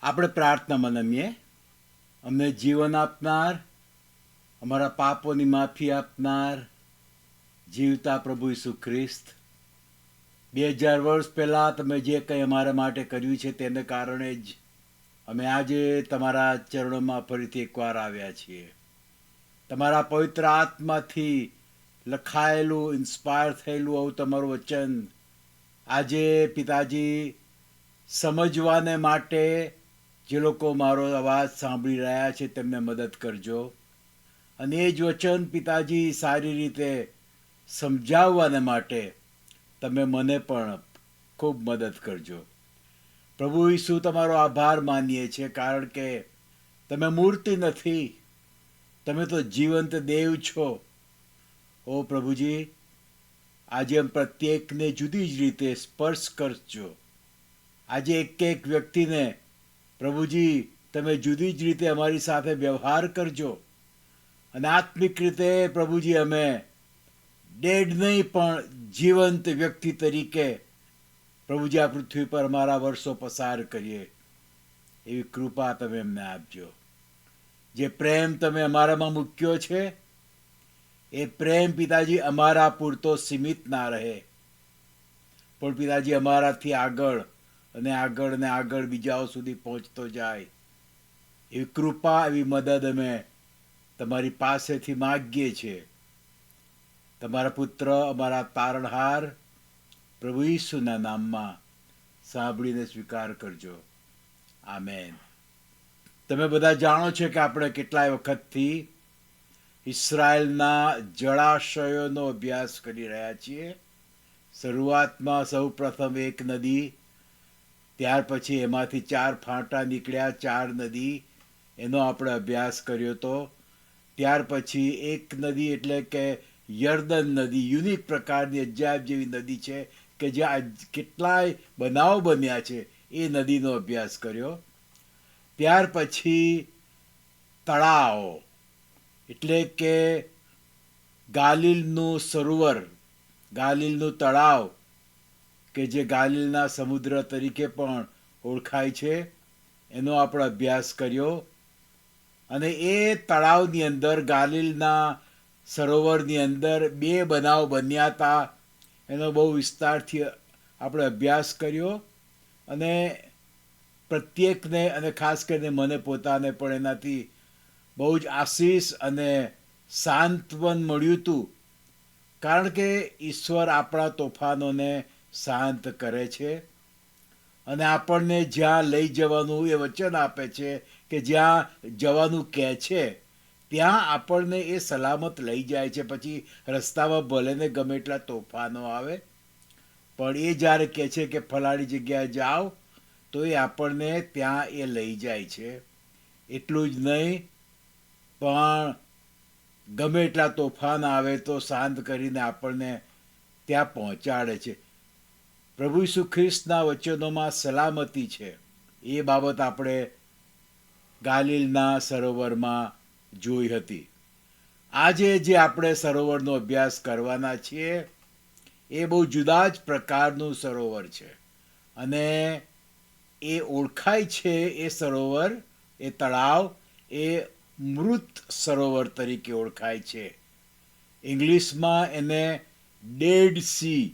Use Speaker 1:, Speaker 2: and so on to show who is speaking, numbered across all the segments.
Speaker 1: આપણે પ્રાર્થનામાં નમીએ. અમને જીવન આપનાર, અમારા પાપોની માફી આપનાર, જીવતા પ્રભુ ઈસુ ખ્રિસ્ત, 2000 વર્ષ પહેલાં તમે જે કંઈ અમારા માટે કર્યું છે તેને કારણે જ અમે આજે તમારા ચરણોમાં ફરીથી એકવાર આવ્યા છીએ. તમારા પવિત્ર આત્માથી લખાયેલું, ઇન્સ્પાયર થયેલું આવું તમારું વચન આજે પિતાજી સમજવાને માટે જે લોકો મારો અવાજ સાંભળી રહ્યા છે તેમને મદદ કરજો. અને એ જ વચન પિતાજી સારી રીતે સમજાવવાને માટે તમે મને પણ ખૂબ મદદ કરજો. પ્રભુ ઈસુ, તમારો આભાર માનીએ છીએ, કારણ કે તમે મૂર્તિ નથી, તમે તો જીવંત દેવ છો. ઓ પ્રભુજી, આજે એમ પ્રત્યેકને જુદી જ રીતે સ્પર્શ કરજો. આજે એક વ્યક્તિને પ્રભુજી તમે જુદી જ રીતે અમારી સાથે વ્યવહાર કરજો. અને આત્મિક રીતે પ્રભુજી અમે ડેડ નહીં પણ જીવંત વ્યક્તિ તરીકે પ્રભુજી આ પૃથ્વી પર અમારા વર્ષો પસાર કરીએ એવી કૃપા તમે એમને આપજો. જે પ્રેમ તમે અમારામાં મૂક્યો છે એ પ્રેમ પિતાજી અમારા પૂરતો સીમિત ના રહે, પણ પિતાજી અમારાથી આગળ અને આગળ ને આગળ બીજાઓ સુધી પહોંચતો જાય એવી કૃપા, એવી મદદ અમે તમારી પાસેથી માગીએ છીએ. તમારા પુત્ર, અમારા તારણહાર પ્રભુ ઈસુના નામમાં સાંભળીને સ્વીકાર કરજો. આમેન. તમે બધા જાણો છો કે આપણે કેટલાય વખતથી ઇસરાયેલના જળાશયોનો અભ્યાસ કરી રહ્યા છીએ. શરૂઆતમાં સૌ પ્રથમ એક નદી, ત્યાર પછી એમાંથી 4 ફાંટા નીકળ્યા, 4 નદી, એનો આપણે અભ્યાસ કર્યો હતો. ત્યાર પછી એક નદી એટલે કે યર્દન નદી, યુનિક પ્રકારની અજાયબ જેવી નદી છે કે જ્યાં કેટલાય બનાવ બન્યા છે, એ નદીનો અભ્યાસ કર્યો. ત્યાર પછી તળાવ એટલે કે ગાલિલનું સરોવર, ગાલિલનું તળાવ કે જે ગાલિલના સમુદ્ર તરીકે પણ ઓળખાય છે, એનો આપણે અભ્યાસ કર્યો. અને એ તળાવની અંદર, ગાલિલના સરોવરની અંદર 2 બનાવ બન્યા હતા, એનો બહુ વિસ્તારથી આપણે અભ્યાસ કર્યો. અને પ્રત્યેકને અને ખાસ કરીને મને પોતાને પણ એનાથી બહુ જ આશીષ અને સાંત્વન મળ્યું હતું, કારણ કે ઈશ્વર આપણા તોફાનોને શાંત કરે છે અને આપણને જ્યાં લઈ જવાનું એ વચન આપે છે કે જ્યાં જવાનું કહે છે ત્યાં આપણને એ સલામત લઈ જાય છે. પછી રસ્તામાં ભલે ને ગમે એટલા તોફાનો આવે, પણ એ જ્યારે કહે છે કે ફલાણી જગ્યાએ જાઓ, તો એ આપણને ત્યાં એ લઈ જાય છે. એટલું જ નહીં, પણ ગમે એટલા તોફાન આવે તો શાંત કરીને આપણને ત્યાં પહોંચાડે છે. પ્રભુ ઈસુ ખ્રિસ્તના વચનોમાં સલામતી છે. એ બાબત આપણે ગાલિલના સરોવરમાં જોઈ હતી. આજે જે આપણે સરોવરનો અભ્યાસ કરવાના છીએ એ બહુ જુદા જ પ્રકારનું સરોવર છે. અને એ ઓળખાય છે, એ સરોવર, એ તળાવ એ મૃત સરોવર તરીકે ઓળખાય છે. ઇંગ્લિશમાં એને ડેડ સી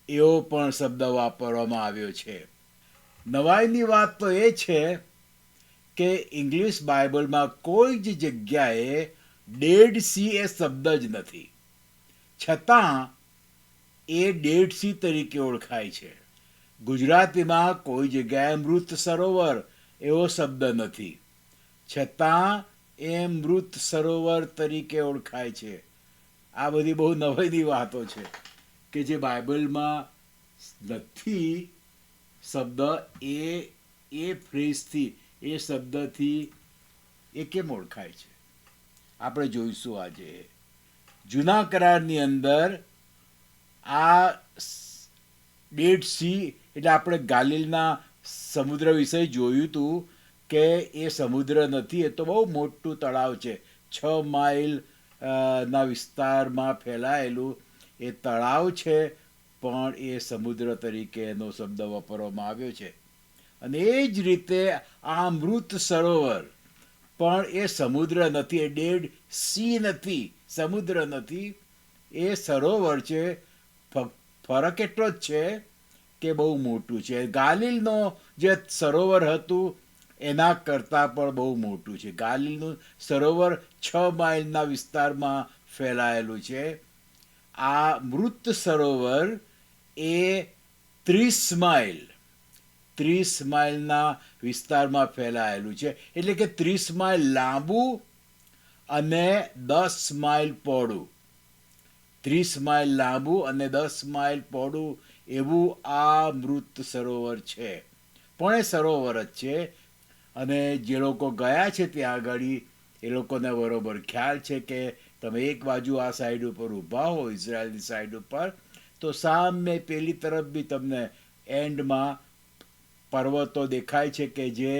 Speaker 1: એવો પણ શબ્દ વાપરવામાં આવ્યો છે. નવાઈની વાત તો એ છે કે ઇંગ્લિશ બાઇબલમાં કોઈ જ જગ્યાએ ડેડ સી એ શબ્દ જ નથી, છતાં એ ડેડ સી તરીકે ઓળખાય છે. ગુજરાતીમાં કોઈ જગ્યાએ મૃત સરોવર એવો શબ્દ નથી, છતાં એ મૃત સરોવર તરીકે ઓળખાય છે. આ બધી બહુ નવાઈની વાતો છે કે જે બાઇબલમાં નથી શબ્દ, એ ફ્રેઝથી, એ શબ્દથી એ કેમ ઓળખાય છે આપણે જોઈશું આજે. જૂના કરારની અંદર આ ડેડ સી એટલે આપણે ગાલિલના સમુદ્ર વિશે જોયું હતું કે એ સમુદ્ર નથી, એ તો બહુ મોટું તળાવ છે. 6 માઇલ ના વિસ્તારમાં ફેલાયેલું એ તળાવ છે, પણ એ સમુદ્ર તરીકે એનો શબ્દ વાપરવામાં આવ્યો છે. અને એ જ રીતે આ મૃત સરોવર પણ એ સમુદ્ર નથી, એ ડેડ સી નથી, સમુદ્ર નથી, એ સરોવર છે. ફરક એટલો જ છે કે બહુ મોટું છે. ગાલિલનો જે સરોવર હતું એના કરતાં પણ બહુ મોટું છે. ગાલિલનું સરોવર 6 માઇલના વિસ્તારમાં ફેલાયેલું છે. આ મૃત સરોવર એ 30 માઇલના વિસ્તારમાં ફેલાયેલું છે. એટલે કે 30 માઇલ લાંબુ અને 10 માઇલ પહોળું. 30 માઇલ લાંબુ અને 10 માઇલ પહોળું એવું આ મૃત સરોવર છે. પણ એ સરોવર જ છે. અને જે લોકો ગયા છે ત્યાં આગળ એ લોકોને બરોબર ખ્યાલ છે કે તમે એક બાજુ આ સાઈડ ઉપર ઊભા હો, ઇઝરાયલની સાઈડ ઉપર, તો સામે પેલી તરફ બી તમને એન્ડમાં પર્વતો દેખાય છે કે જે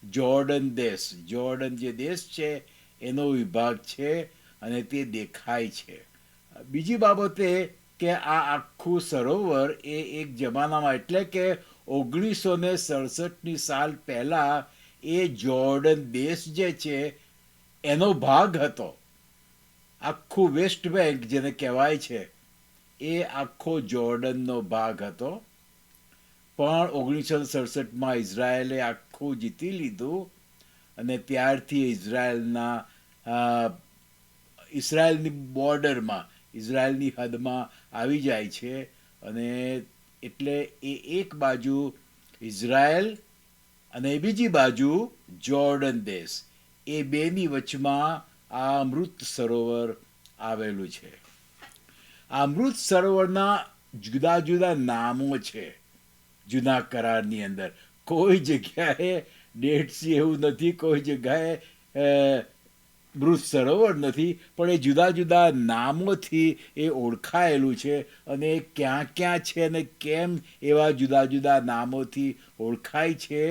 Speaker 1: જોર્ડન જે દેશ છે એનો વિભાગ છે અને તે દેખાય છે. બીજી બાબત એ કે આ આખું સરોવર એ એક જમાનામાં, એટલે કે 1967ની સાલ પહેલાં એ જોર્ડન દેશ જે છે એનો ભાગ હતો. આખું વેસ્ટ બેંક જેને કહેવાય છે એ આખો જોર્ડનનો ભાગ હતો. પણ 1967માં ઇઝરાયલે આખું જીતી લીધું અને ત્યારથી ઇઝરાયલની બોર્ડરમાં, ઇઝરાયલની હદમાં આવી જાય છે. અને એટલે એ એક બાજુ ઇઝરાયલ અને બીજી બાજુ જોર્ડન દેશ, એ બેની વચમાં આ અમૃત સરોવર આવેલું છે. આ અમૃત સરોવરના જુદા જુદા નામો છે. જૂના કરારની અંદર કોઈ જગ્યાએ ડેડ સી એવું નથી, કોઈ જગ્યાએ મૃત સરોવર નથી, પણ એ જુદા જુદા નામોથી એ ઓળખાયેલું છે. અને ક્યાં ક્યાં છે અને કેમ એવા જુદા જુદા નામોથી ઓળખાય છે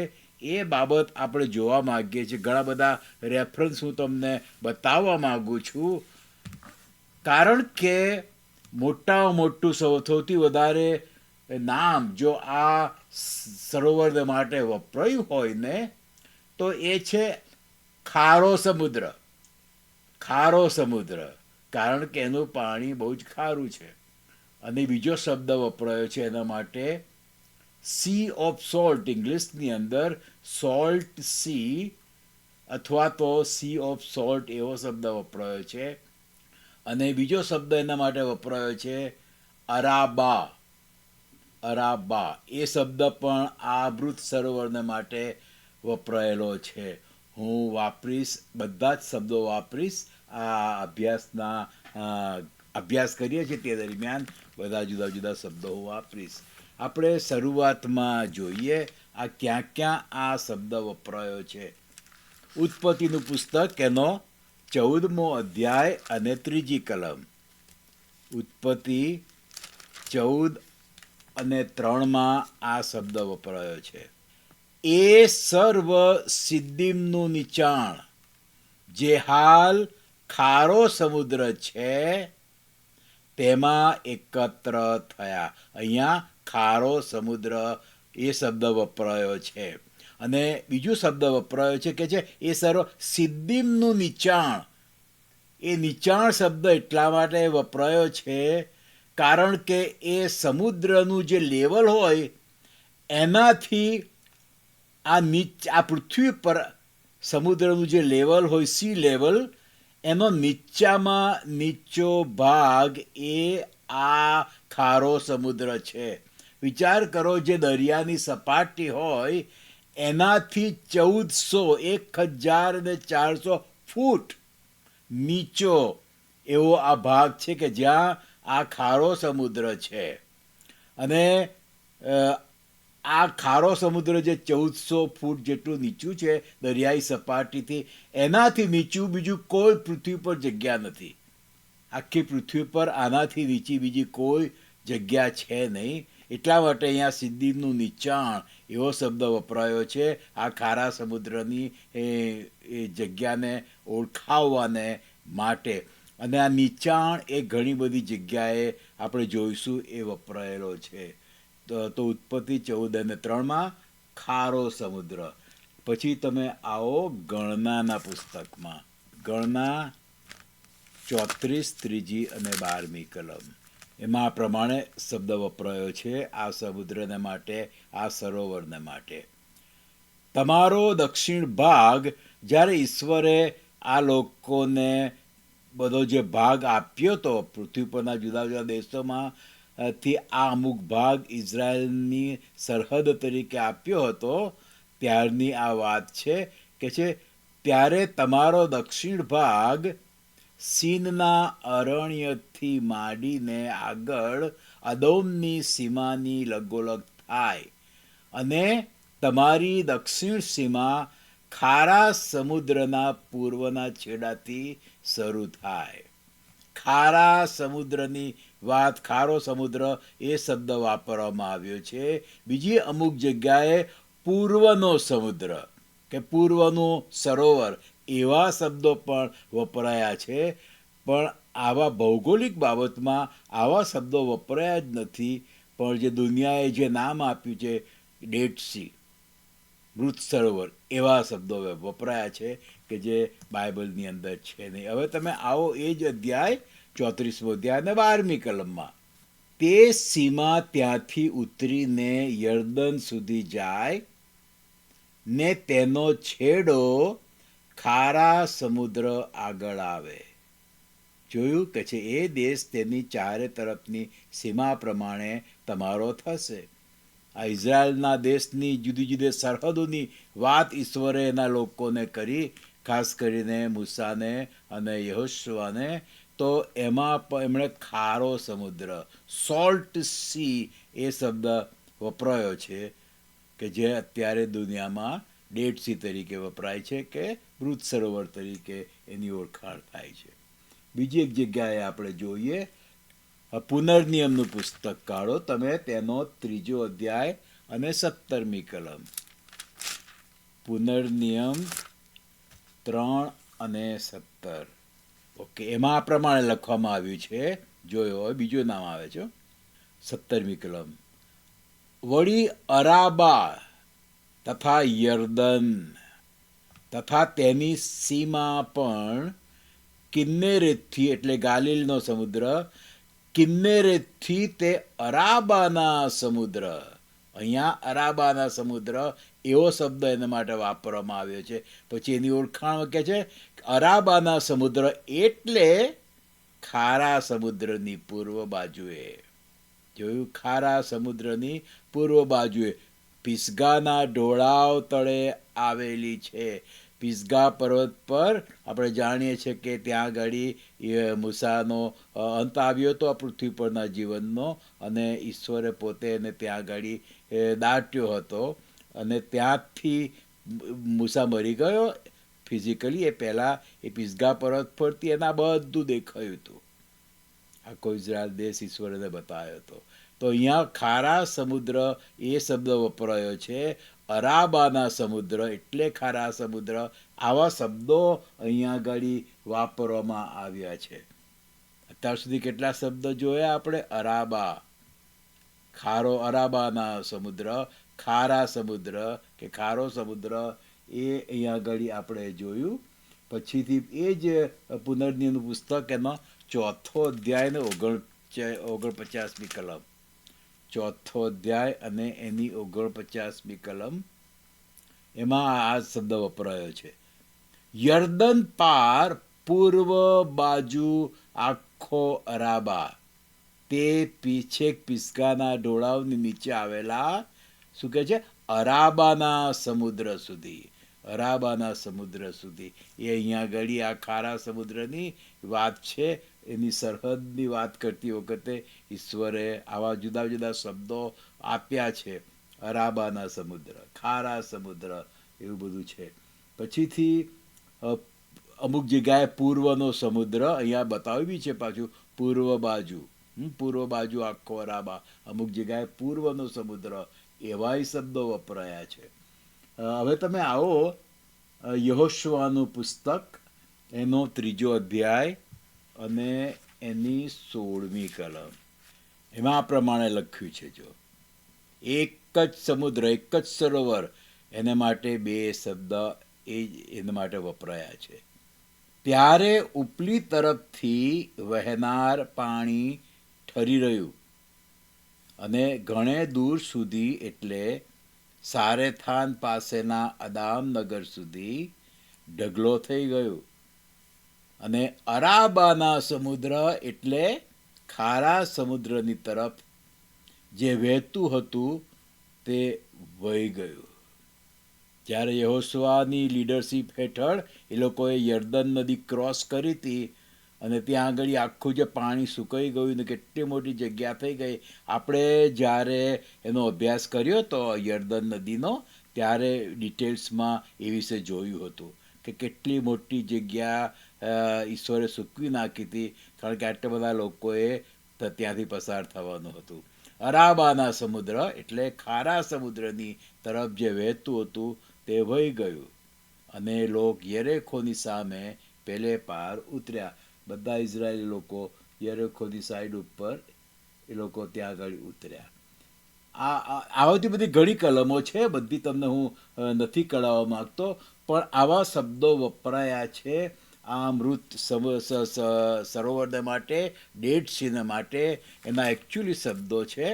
Speaker 1: એ બાબત આપણે જોવા માગીએ છીએ. ઘણા બધા રેફરન્સ હું તમને બતાવવા માગું છું. કારણ કે મોટામાં મોટું સૌથી વધારે નામ જો આ સરોવર માટે વપરાયું હોય ને તો એ છે ખારો સમુદ્ર. કારણ કે એનું પાણી બહુ જ ખારું છે. અને બીજો શબ્દ વપરાયો છે એના માટે સી ઓફ સોલ્ટ. ઇંગ્લિશની અંદર સોલ્ટ સી અથવા તો સી ઓફ સોલ્ટ એવો શબ્દ વપરાયો છે. અને બીજો શબ્દ એના માટે વપરાયો છે અરાબા. એ શબ્દ પણ આ મૃત સરોવરને માટે વપરાયેલો છે. હું બધા જ શબ્દો વાપરીશ. આ અભ્યાસ કરીએ છીએ તે દરમિયાન બધા જુદા જુદા શબ્દો હું વાપરીશ. આપણે શરૂઆતમાં જોઈએ આ ક્યાં ક્યાં આ શબ્દ વપરાયો છે. ઉત્પત્તિનું પુસ્તક એનો 14મો અધ્યાય અને 3જી કલમ. ઉત્પત્તિ 14 અને 3માં આ શબ્દ વપરાયો છે. એ સર્વ સિદ્દીમનું નીચાણ જે હાલ ખારો સમુદ્ર છે તેમાં એકત્ર થયા. અહીંયા ખારો સમુદ્ર એ શબ્દ વપરાયો છે. અને બીજો શબ્દ વપરાયો છે કે છે એ સર્વ સિદ્દીમનું નીચાણ. એ નીચાણ શબ્દ એટલા માટે વપરાયો છે કારણ કે એ સમુદ્રનું જે લેવલ હોય એનાથી આ પૃથ્વી પર સમુદ્રનું જે લેવલ હોય, સી લેવલ, એનો નીચામાં નીચો ભાગ એ આ ખારો સમુદ્ર છે. વિચાર કરો, જે દરિયાની સપાટી હોય એનાથી 1400 ફૂટ નીચો એવો આ ભાગ છે કે જ્યાં આ ખારો સમુદ્ર છે. અને આ ખારો સમુદ્ર જે 1400 ફૂટ જેટલું નીચું છે દરિયાઈ સપાટીથી, એનાથી નીચું બીજું કોઈ પૃથ્વી પર જગ્યા નથી. આખી પૃથ્વી પર આનાથી નીચી બીજી કોઈ જગ્યા છે નહીં. એટલા માટે અહીંયા સિદ્દીમનું નીચાણ એવો શબ્દ વપરાયો છે આ ખારા સમુદ્રની એ જગ્યાને ઓળખાવવાને માટે. અને આ નીચાણ એ ઘણી બધી જગ્યાએ આપણે જોઈશું એ વપરાયેલો છે. તો ઉત્પત્તિ 14 અને 3માં ખારો સમુદ્ર. પછી તમે આવો ગણનાના પુસ્તકમાં, ગણના 34 ત્રીજી અને 12મી કલમ. એમાં આ પ્રમાણે શબ્દ વપરાયો છે આ સમુદ્રને માટે, આ સરોવરને માટે. તમારો દક્ષિણ ભાગ, જ્યારે ઈશ્વરે આ લોકોને બધો જે ભાગ આપ્યો હતો પૃથ્વી પરના જુદા જુદા દેશોમાં થી આ અમુક ભાગ ઇઝરાયલની સરહદ તરીકે આપ્યો હતો, ત્યારની આ વાત છે કે ત્યારે તમારો દક્ષિણ ભાગ સીનના અરણ્યથી માંડીને આગળ અદોમની સીમાની લગોલગ થાય, અને તમારી દક્ષિણ સીમા ખારા સમુદ્રના પૂર્વના છેડાથી શરૂ થાય. ખારા સમુદ્રની વાત, ખારો સમુદ્ર એ શબ્દ વાપરવામાં આવ્યો છે. બીજી અમુક જગ્યાએ પૂર્વનો સમુદ્ર કે પૂર્વનું સરોવર એવા શબ્દો પણ વપરાયા છે, પણ આવા ભૌગોલિક બાબતમાં આવા શબ્દો વપરાયા જ નથી. પણ જે દુનિયાએ જે નામ આપ્યું છે ડેડ સી, મૃત સરોવર, એવા શબ્દો વપરાયા છે કે જે બાઇબલની અંદર છે નહીં. હવે તમે આવો એ જ અધ્યાય 34મો અધ્યાય અને 12મી કલમમાં. તે સીમા ત્યાંથી ઉતરીને યર્દન સુધી જાય ને તેનો છેડો ખારા સમુદ્ર આગળ આવે. જોયું કે છે એ દેશ તેની ચારે તરફની સીમા પ્રમાણે તમારો થશે. આ ઇઝરાયલના દેશની જુદી જુદી સરહદોની વાત ઈશ્વરે એના લોકોને કરી, ખાસ કરીને મૂસાને અને યહોશુઆને. તો એમાં એમણે ખારો સમુદ્ર, સોલ્ટ સી એ શબ્દ વપરાયો છે કે જે અત્યારે દુનિયામાં ડેડ સી તરીકે વપરાય છે કે મૃત સરોવર તરીકે એની ઓળખાણ થાય છે. બીજી એક જગ્યાએ આપણે જોઈએ, પુનર્નિયમનું પુસ્તક કાઢો તમે, તેનો 3જો અધ્યાય અને 17મી કલમ. પુનર્નિયમ 3 અને 17. ઓકે, એમાં આ પ્રમાણે લખવામાં આવ્યું છે, જોયો હોય બીજું નામ આવે છે 17મી કલમ. વળી અરાબા તથા યર્દન તથા તેની સીમા પણ કિન્નેરેતથી, એટલે ગાલિલનો સમુદ્ર, કિન્નેરેતથી તે અરાબાના સમુદ્ર. અહીંયા અરાબાના સમુદ્ર એવો શબ્દ એના માટે વાપરવામાં આવ્યો છે. પછી એની ઓળખાણ કહે છે અરાબાના સમુદ્ર એટલે ખારા સમુદ્રની પૂર્વ બાજુએ. જોયું, ખારા સમુદ્રની પૂર્વ બાજુએ પિસગાના ઢોળાવ તળે આવેલી છે. પિસગા પર્વત પર આપણે જાણીએ છીએ કે ત્યાં આગળ મૂસાનો અંત આવ્યો હતો આ પૃથ્વી પરના જીવનનો, અને ઈશ્વરે પોતે એને ત્યાં આગળ દાટ્યો હતો, અને ત્યાંથી મૂસા મરી ગયો ફિઝિકલી. એ પહેલાં એ પિસગા પર્વત પરથી એના બધું દેખાયું હતું, આખો ઇઝરાયલ દેશ ઈશ્વરે બતાવ્યો હતો. તો અહીંયા ખારા સમુદ્ર એ શબ્દ વપરાયો છે. અરાબાના સમુદ્ર એટલે ખારા સમુદ્ર. આવા શબ્દો અહીંયા આગળ વાપરવામાં આવ્યા છે. અત્યાર સુધી કેટલા શબ્દો જોયા આપણે? અરાબા, ખારો, અરાબાના સમુદ્ર, ખારા સમુદ્ર કે ખારો સમુદ્ર, એ અહીંયા આગળ આપણે જોયું. પછીથી એ જ પુનર્નિયમનું પુસ્તક એનો 4થો અધ્યાય ને 49મી કલમ. 4થો અધ્યાય અને એની 49મી કલમ, એમાં આ શબ્દ વપરાયો છે. યર્દન પાર પૂર્વ બાજુ આખો અરાબા, તે છેક પિસગાના ઢોળાવની નીચે આવેલા, શું કહે છે, અરાબાના સમુદ્ર સુધી. અરાબાના સમુદ્ર સુધી એ અહીંયા આગળ આ ખારા સમુદ્રની વાત છે. એની સરહદની વાત કરતી વખતે ઈશ્વરે આવા જુદા જુદા શબ્દો આપ્યા છે. અરાબાના સમુદ્ર, ખારા સમુદ્ર, એવું બધું છે. પછીથી અમુક જગ્યાએ પૂર્વનો સમુદ્ર અહીંયા બતાવ્યું બી છે પાછું, પૂર્વ બાજુ, પૂર્વ બાજુ આખો અરાબા, અમુક જગ્યાએ પૂર્વનો સમુદ્ર, એવાય શબ્દો વપરાયા છે. હવે તમે આવો યહોશુઆનું પુસ્તક, એનો 3જો અધ્યાય અને એની 16મી કલમ. એમાં આ પ્રમાણે લખ્યું છે, જો, એક જ સમુદ્ર, એક જ સરોવર, એને માટે બે શબ્દ એના માટે વપરાયા છે. ત્યારે ઉપલી તરફથી વહેનાર પાણી ઠરી રહ્યું અને ઘણે દૂર સુધી એટલે સારેથાન પાસેના અદામનગર સુધી ઢગલો થઈ ગયો અને અરાબાના સમુદ્ર એટલે ખારા સમુદ્રની તરફ જે વહેતું હતું તે વહી ગયું. જ્યારે યહોશુઆની લીડરશીપ હેઠળ એ લોકોએ યર્દન નદી ક્રોસ કરી હતી અને ત્યાં આગળ આખું જે પાણી સુકાઈ ગયું ને કેટલી મોટી જગ્યા થઈ ગઈ. આપણે જ્યારે એનો અભ્યાસ કર્યો હતો યર્દન નદીનો, ત્યારે ડિટેલ્સમાં એ વિશે જોયું હતું કે કેટલી મોટી જગ્યા ઈશ્વરે સૂકવી નાખી હતી, કારણ કે આટલા બધા લોકોએ ત્યાંથી પસાર થવાનું હતું. અરાબાના સમુદ્ર એટલે ખારા સમુદ્રની તરફ જે વહેતું હતું તે વહી ગયું અને લોક યરેખોની સામે પેલે પાર ઉતર્યા. બધા ઇઝરાયેલી લોકો યરેખોની સાઈડ ઉપર એ લોકો ત્યાં આગળ ઉતર્યા. આવાથી બધી ઘણી કલમો છે, બધી તમને હું નથી કળાવવા માગતો, પણ આવા શબ્દો વપરાયા છે આ મૃત સરોવરને માટે, ડેડ સીને માટે. એના એકચ્યુઅલી શબ્દો છે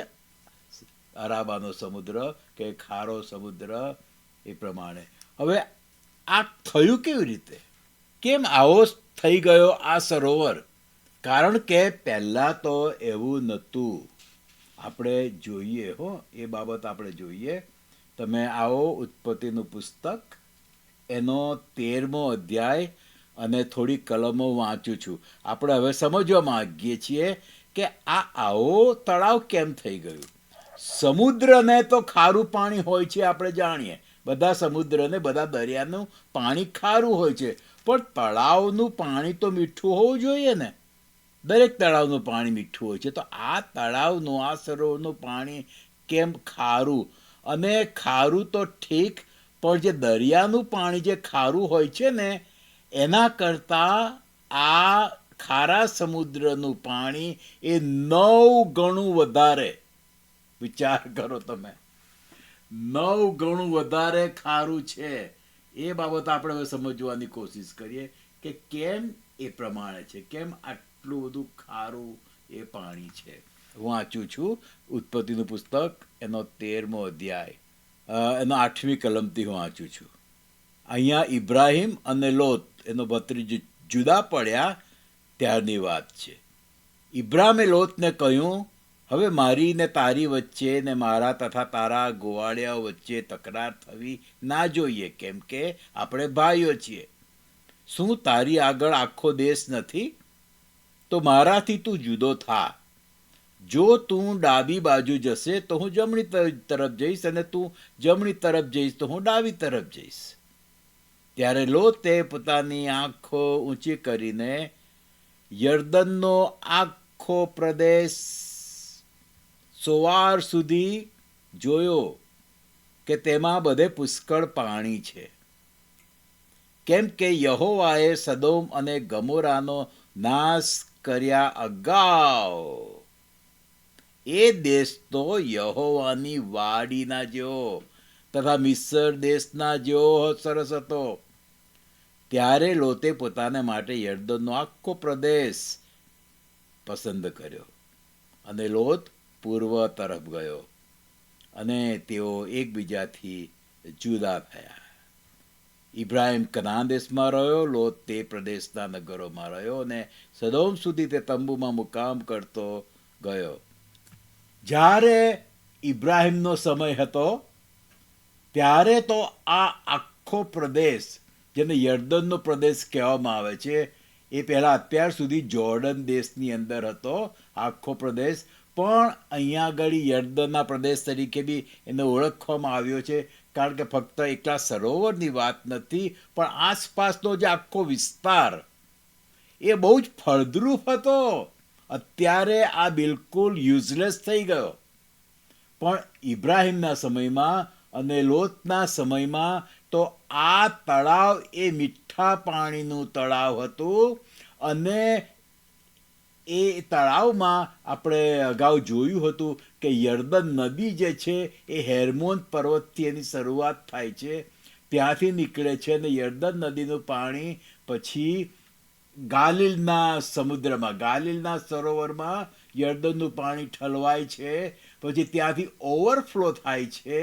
Speaker 1: અરાબાનો સમુદ્ર કે ખારો સમુદ્ર, એ પ્રમાણે. હવે આ થયું કેવી રીતે? કેમ આવો થઈ ગયો આ સરોવર? કારણ કે પહેલાં તો એવું નહોતું. આપણે જોઈએ એ બાબત આપણે જોઈએ. તમે આવો ઉત્પત્તિનું પુસ્તક, એનો 13મો અધ્યાય અને થોડી કલમો વાંચું છું. આપણે હવે સમજવા માંગીએ છીએ કે આવો તળાવ કેમ થઈ ગયું. સમુદ્રને તો ખારું પાણી હોય છે, આપણે જાણીએ. બધા સમુદ્રને, બધા દરિયાનું પાણી ખારું હોય છે, પણ તળાવનું પાણી તો મીઠું હોવું જોઈએ ને. દરેક તળાવનું પાણી મીઠું હોય છે, તો આ તળાવનું, આ સરોવરનું પાણી કેમ ખારું? અને ખારું તો ઠીક, પણ જે દરિયાનું પાણી જે ખારું હોય છે ને, એના કરતાં આ ખારા સમુદ્રનું પાણી એ 9 ગણું વધારે. વિચાર કરો તમે, 9 ગણું વધારે ખારું છે. એ બાબત આપણે હવે સમજવાની કોશિશ કરીએ કે કેમ એ પ્રમાણે છે, કેમ આટલું બધું ખારું એ પાણી છે. હું વાંચું છું ઉત્પત્તિનું પુસ્તક, એનો 13મો અધ્યાય, એનો 8મી કલમથી હું વાંચું છું. અહીંયા ઇબ્રાહિમ અને લોત એનો ભત્રીજો જુદા પડ્યા ત્યારની વાત છે. ઇબ્રાહિમે લોતને કહ્યું, હવે મારી ને તારી વચ્ચે ને મારા તથા તારા ગોવાળિયાઓ વચ્ચે તકરાર થવી ના જોઈએ, કેમ કે આપણે ભાઈઓ છીએ. શું તારી આગળ આખો દેશ નથી? તો મારાથી તું જુદો થા. જો તું ડાબી બાજુ જશે તો હું જમણી તરફ જઈશ, અને તું જમણી તરફ જઈશ તો હું ડાબી તરફ જઈશ. ત્યારે લોતે પોતાની આંખો ઊંચી કરીને યર્દનનો આખો પ્રદેશ સોવાર સુધી જોયો કે તેમાં બધે પુષ્કળ પાણી છે, કેમ કે યહોવાએ સદોમ અને ગમોરાનો નાશ કર્યા અગાઉ એ દેશ તો યહોવાની વાડીના જેવો તથા મિસ્ર દેશના જેવો સરસ હતો. ત્યારે લોતે પોતાને માટે યર્દનનો આખો પ્રદેશ પસંદ કર્યો અને લોત પૂર્વ તરફ ગયો અને તેઓ એકબીજાથી જુદા થયા. ઇબ્રાહિમ કનાન દેશમાં રહ્યો, લોત તે પ્રદેશના નગરોમાં રહ્યો અને સદોમ સુધી તે તંબુમાં મુકામ કરતો ગયો. જ્યારે ઇબ્રાહિમનો સમય હતો ત્યારે તો આ આખો પ્રદેશ, જેને યર્દનનો પ્રદેશ કહેવામાં આવે છે, એ પહેલાં અત્યાર સુધી જોર્ડન દેશની અંદર હતો આખો પ્રદેશ, પણ અહીંયા આગળ યર્દનના પ્રદેશ તરીકે બી એને ઓળખવામાં આવ્યો છે, કારણ કે ફક્ત એકલા સરોવરની વાત નથી, પણ આસપાસનો જે આખો વિસ્તાર એ બહુ જ ફળદ્રુપ હતો. અત્યારે આ બિલકુલ યુઝલેસ થઈ ગયો, પણ ઇબ્રાહિમના સમયમાં અને લોતના સમયમાં તો આ તળાવ એ મીઠા પાણીનું તળાવ હતું અને એ તળાવમાં આપણે અગાઉ જોયું હતું કે યર્દન નદી જે છે એ હેર્મોન પર્વતથી એની શરૂઆત થાય છે, ત્યાંથી નીકળે છે અને યર્દન નદીનું પાણી પછી ગાલિલના સમુદ્રમાં, ગાલિલના સરોવરમાં યર્દનનું પાણી ઠલવાય છે, પછી ત્યાંથી ઓવરફ્લો થાય છે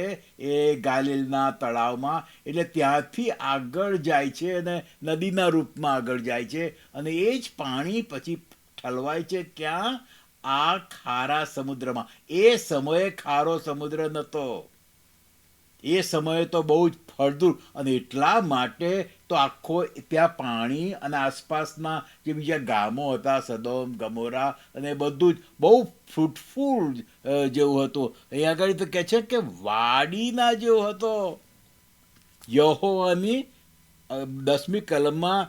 Speaker 1: એ ગાલિલના તળાવમાં, એટલે ત્યાંથી આગળ જાય છે અને નદીના રૂપમાં આગળ જાય છે, અને એ જ પાણી પછી ઠલવાય છે ક્યાં? આ ખારા સમુદ્રમાં. એ સમયે ખારો સમુદ્ર નહોતો, એ સમયે તો બહુ જ ફળદ્રુપ, અને એટલા માટે તો આખો ત્યાં પાણી અને આસપાસના જે બીજા ગામો હતા, સદોમ ગમોરા, અને બધું જ બહુ ફ્રૂટફુલ જેવું હતું. અહીંયા આગળ તો કહે છે કે વાડીના જેવો હતો. યહોવાની 10મી કલમમાં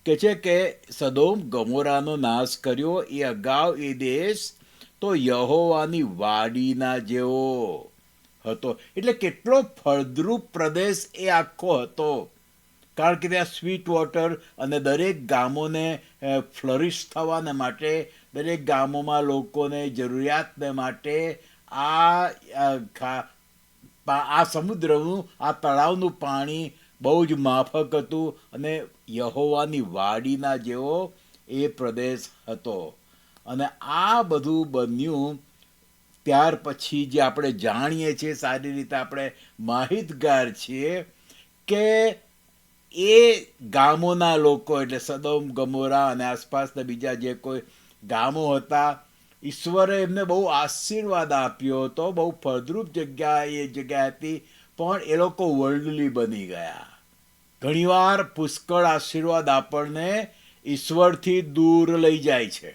Speaker 1: કહે છે કે સદોમ ગમોરાનો નાશ કર્યો એ અગાઉ એ દેશ તો યહોવાની વાડીના જેવો હતો. એટલે કેટલો ફળદ્રુપ પ્રદેશ એ આખો હતો, કારણ કે ત્યાં સ્વીટ વોટર, અને દરેક ગામોને ફ્લરિશ થવાને માટે, દરેક ગામોમાં લોકોને જરૂરિયાતને માટે આ સમુદ્રનું, આ તળાવનું પાણી બહુ જ માફક હતું, અને યહોવાની વાડીના જેવો એ પ્રદેશ હતો. અને આ બધું બન્યું ત્યાર પછી જે આપણે જાણીએ છીએ, સારી રીતે આપણે માહિતગાર છીએ કે એ ગામોના લોકો, એટલે સદોમ ગમોરા અને આસપાસના બીજા જે કોઈ ગામો હતા, ઈશ્વરે એમને બહુ આશીર્વાદ આપ્યો હતો, બહુ ફળદ્રુપ જગ્યા એ જગ્યા હતી, પણ એ લોકો વર્લ્ડલી બની ગયા. ઘણીવાર પુષ્કળ આશીર્વાદ આપણને ઈશ્વરથી દૂર લઈ જાય છે.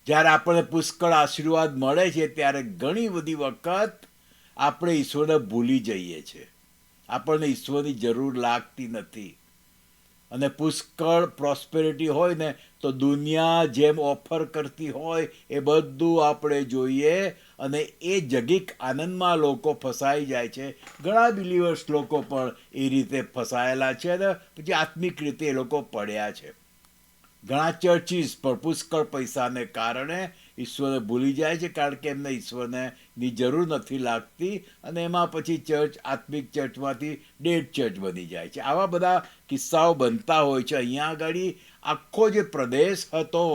Speaker 1: જ્યારે આપણને પુષ્કળ આશીર્વાદ મળે છે ત્યારે ઘણી બધી વખત આપણે ઈશ્વરને ભૂલી જઈએ છીએ, આપણને ઈશ્વરની જરૂર લાગતી નથી. અને પુષ્કળ પ્રોસ્પેરિટી હોય ને તો દુનિયા જેમ ઓફર કરતી હોય એ બધું આપણે જોઈએ, અને એ જગીક આનંદમાં લોકો ફસાઈ જાય છે. ઘણા બિલીવર્સ લોકો પણ એ રીતે ફસાયેલા છે, અને પછી આત્મિક રીતે એ લોકો પડ્યા છે. ઘણા ચર્ચીસ પણ પુષ્કળ પૈસાને કારણે ઈશ્વરને ભૂલી જાય છે, કારણ કે એમને ઈશ્વરને ની જરૂર નથી લાગતી, અને એમાં પછી ચર્ચ, આત્મિક ચર્ચમાંથી ડેડ ચર્ચ બની જાય છે. આવા બધા કિસ્સાઓ બનતા હોય છે. અહીંયા આગળ આખો જે પ્રદેશ હતો,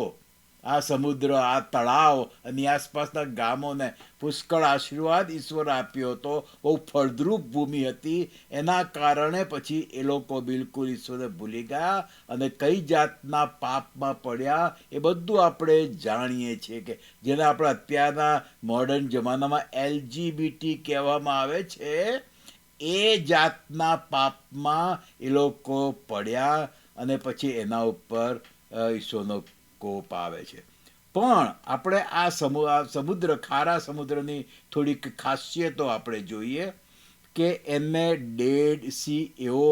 Speaker 1: આ સમુદ્ર, આ તળાવ અને આસપાસના ગામોને પુષ્કળ આશીર્વાદ ઈશ્વર આપ્યો હતો, બહુ ફળદ્રુપ ભૂમિ હતી. એના કારણે પછી એ લોકો બિલકુલ ઈશ્વરને ભૂલી ગયા અને કઈ જાતના પાપમાં પડ્યા એ બધું આપણે જાણીએ છીએ, કે જેને આપણે અત્યારના મોડર્ન જમાનામાં LGBT કહેવામાં આવે છે. એ જાતના પાપમાં એ લોકો પડ્યા, અને પછી એના ઉપર ઈશ્વરનો કોપ આવે છે. પણ આપણે આ સમુદ્ર, ખારા સમુદ્રની થોડીક ખાસિયતો આપણે જોઈએ, કે એને ડેડ સી એવો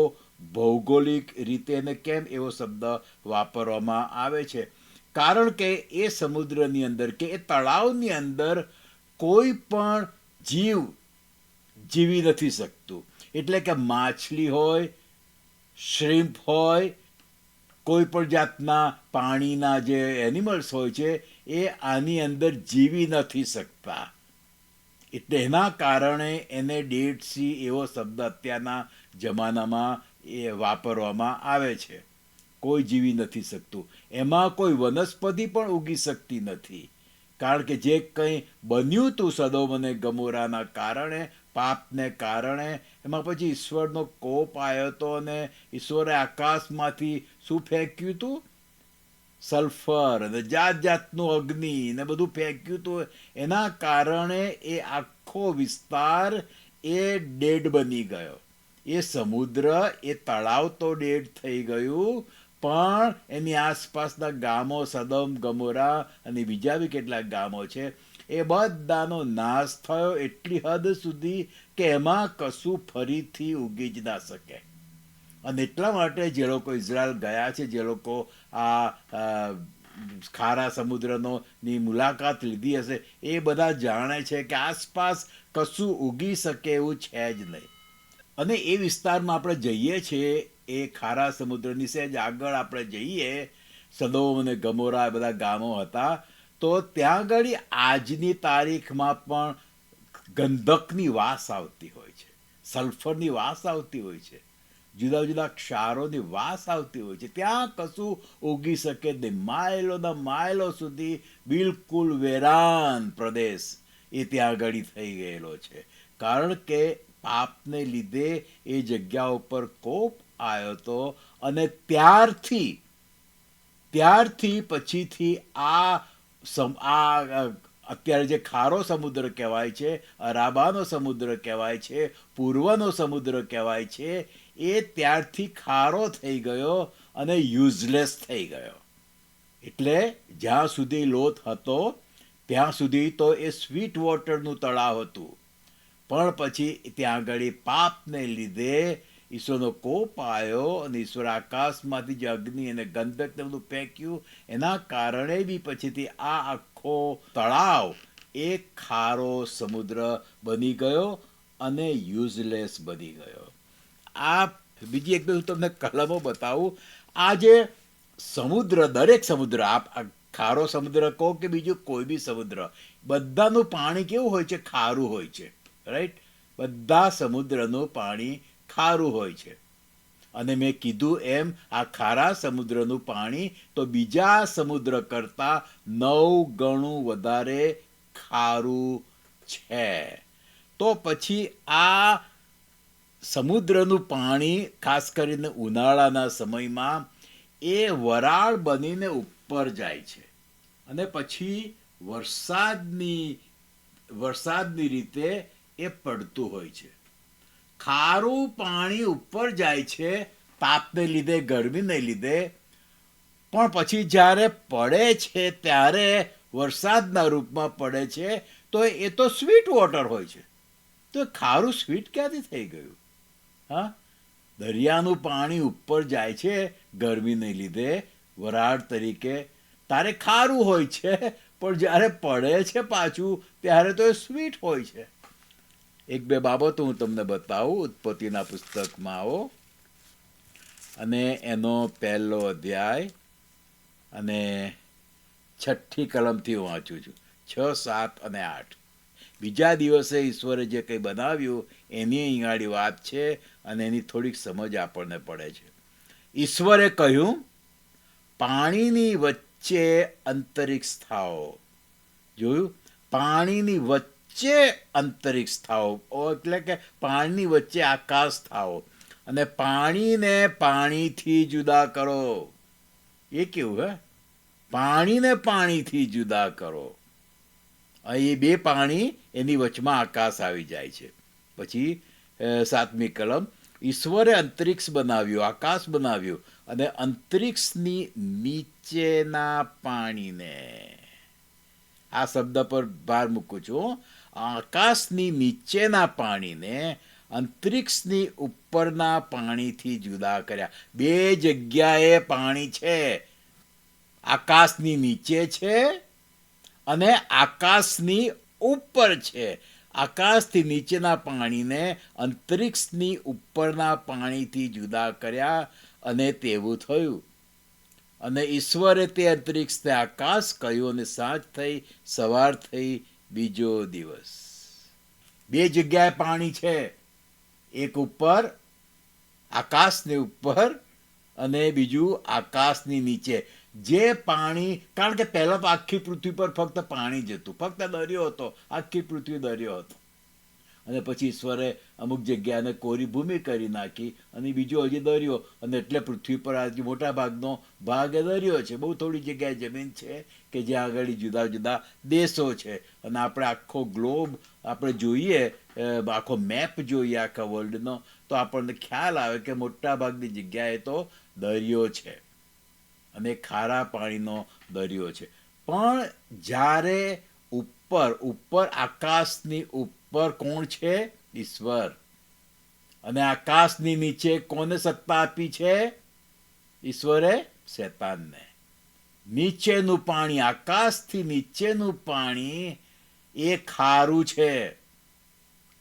Speaker 1: ભૌગોલિક રીતે એને કેમ એવો શબ્દ વાપરવામાં આવે છે? કારણ કે એ સમુદ્રની અંદર, કે એ તળાવની અંદર કોઈ પણ જીવ જીવી નથી શકતું. એટલે કે માછલી હોય, શ્રીમ્પ હોય, કોઈ પણ જાતના પાણીના જે એનિમલ્સ હોય છે એ આની અંદર જીવી નથી શકતા. એટલે એના કારણે એને ડેડ સી એવો શબ્દ અત્યારના જમાનામાં એ વાપરવામાં આવે છે. કોઈ જીવી નથી શકતું. એમાં કોઈ વનસ્પતિ પણ ઉગી શકતી નથી, કારણ કે જે કંઈ બન્યું હતું સદોમ અને ગમોરાના કારણે, પાપને કારણે, એમાં પછી ઈશ્વરનો કોપ આવ્યો હતો, અને ઈશ્વરે આકાશમાંથી શું ફેંક્યું હતું? સલ્ફર અને જાત જાતનું અગ્નિ ને બધું ફેંક્યું હતું. એના કારણે એ આખો વિસ્તાર એ ડેડ બની ગયો. એ સમુદ્ર, એ તળાવ તો ડેડ થઈ ગયું, પણ એની આસપાસના ગામો, સદોમ ગમોરા અને બીજા બી કેટલાક ગામો છે, એ બધાનો નાશ થયો, એટલી હદ સુધી કે એમાં કશું ફરીથી ઉગી જ ના શકે. અને એટલા માટે જે લોકો ઇઝરાયલ ગયા છે, જે લોકો આ ખારા સમુદ્રની મુલાકાત લીધી હશે, એ બધા જાણે છે કે આસપાસ કશું ઉગી શકે એવું છે જ નહીં. અને એ વિસ્તારમાં આપણે જઈએ છીએ, એ ખારા સમુદ્રની સહેજ આગળ આપણે જઈએ, સદોમ અને ગમોરા બધા ગામો હતા, તો તો ત્યાં આગળ આજની તારીખમાં પણ ગંધકની વાસ આવતી હોય છે, સલ્ફરની વાસ આવતી હોય છે, જુદા જુદા ક્ષારોની વાસ આવતી હોય છે. ત્યાં કશું ઉગી શકે નહીં. માઇલોના માઇલો સુધી બિલકુલ વેરાન પ્રદેશ એ ત્યાં આગળ થઈ ગયેલો છે. કારણ કે પાપને લીધે એ જગ્યા ઉપર કોપ આવ્યો હતો અને ત્યારથી પછીથી આ અત્યારે જે ખારો સમુદ્ર કહેવાય છે, અરાબાનો સમુદ્ર કહેવાય છે, પૂર્વનો સમુદ્ર કહેવાય છે, એ ત્યારથી ખારો થઈ ગયો અને યુઝલેસ થઈ ગયો. એટલે જ્યાં સુધી લોથ હતો ત્યાં સુધી તો એ સ્વીટ વોટરનું તળાવ હતું, પણ પછી ત્યાં આગળ પાપને લીધે ઈશ્વરનો કોપ આવ્યો અને ઈશ્વર આકાશમાંથી જે અગ્નિ અને ગંધક ને બધું ફેંક્યું, એના કારણે બી પછીથી આ આખો તળાવ એ ખારો સમુદ્ર બની ગયો અને યુઝલેસ બની ગયો. આ બીજી એક હું તમને કલમો બતાવું. આ જે સમુદ્ર, દરેક સમુદ્ર, આપ ખારો સમુદ્ર કહો કે બીજું કોઈ બી સમુદ્ર, બધાનું પાણી કેવું હોય છે? ખારું હોય છે, રાઈટ? બધા સમુદ્રનું પાણી ખારું હોય છે. અને મેં કીધું એમ આ ખારા સમુદ્રનું પાણી તો બીજા સમુદ્ર કરતાં 9 ગણું વધારે ખારું છે. તો પછી આ સમુદ્રનું પાણી ખાસ કરીને ઉનાળાના સમયમાં એ વરાળ બનીને ઉપર જાય છે અને પછી વરસાદની રીતે એ પડતું હોય છે. ખારું પાણી ઉપર જાય છે તાપને લીધે, ગરમીને લીધે, પણ પછી જ્યારે પડે છે ત્યારે વરસાદના રૂપમાં પડે છે તો એ તો સ્વીટ વોટર હોય છે. તો ખારું સ્વીટ ક્યાંથી થઈ ગયું? હા, દરિયાનું પાણી ઉપર જાય છે ગરમીને લીધે, વરાળ તરીકે, તારે ખારું હોય છે, પણ જ્યારે પડે છે પાછું ત્યારે તો એ સ્વીટ હોય છે. એક બે બાબતો હું તમને બતાવું. ઉત્પત્તિના પુસ્તકમાં આવો અને એનો 1લો અધ્યાય અને 6ઠ્ઠી કલમથી હું વાંચું છું, 6, 7 અને 8. બીજા દિવસે ઈશ્વરે જે કંઈ બનાવ્યું એની અહીંયાળી વાત છે અને એની થોડીક સમજ આપણને પડે છે. ઈશ્વરે કહ્યું, પાણીની વચ્ચે અંતરિક્ષ થાઓ. જોયું? પાણીની વચ્ચે અંતરિક્ષ થાઓ, એટલે કે પાણીની વચ્ચે આકાશ થાઓ અને પાણીને પાણીથી જુદા કરો. એ કેવું? હે, પાણીને પાણીથી જુદા કરો. અહીં 2 પાણી, એની વચમાં આકાશ આવી જાય છે. પછી 7મી કલમ, ઈશ્વરે અંતરિક્ષ બનાવ્યું, આકાશ બનાવ્યું અને અંતરિક્ષની નીચેના પાણીને, આ શબ્દ પર ભાર મૂકું છું, આકાશની નીચેના પાણીને અંતરિક્ષની ઉપરના પાણીથી જુદા કર્યા. 2 જગ્યાએ પાણી છે, આકાશની નીચે છે અને આકાશની ઉપર છે. આકાશથી નીચેના પાણીને અંતરિક્ષની ઉપરના પાણીથી જુદા કર્યા અને તેવું થયું. અને ઈશ્વરે તે અંતરિક્ષને આકાશ કહ્યું અને સાંજ થઈ, સવાર થઈ, બીજો દિવસ. 2 જગ્યાએ પાણી છે, એક ઉપર, આકાશની ઉપર, અને બીજું આકાશની નીચે. જે પાણી, કારણ કે પહેલા તો આખી પૃથ્વી પર ફક્ત પાણી જ હતું, ફક્ત દરિયો હતો, આખી પૃથ્વી દરિયો હતો. અને પછી ઈશ્વરે અમુક જગ્યાને કોરી ભૂમિ કરી નાખી અને બીજો હજી દરિયો, અને એટલે પૃથ્વી પર આજે મોટા ભાગનો ભાગ એ દરિયો છે. બહુ થોડી જગ્યાએ જમીન છે કે જ્યાં આગળ જુદા જુદા દેશો છે. અને આપણે આખો ગ્લોબ આપણે જોઈએ, આખો મેપ જોઈએ આખા વર્લ્ડનો, તો આપણને ખ્યાલ આવે કે મોટા ભાગની જગ્યાએ તો દરિયો છે અને ખારા પાણીનો દરિયો છે. પણ જ્યારે ઉપર આકાશની ઉપર કોણ છે? ઈશ્વર. અને આકાશની નીચે કોને સત્તા આપી છે? ઈશ્વરે શેતાનને. નીચેનું પાણી, આકાશથી નીચેનું પાણી એ ખારું છે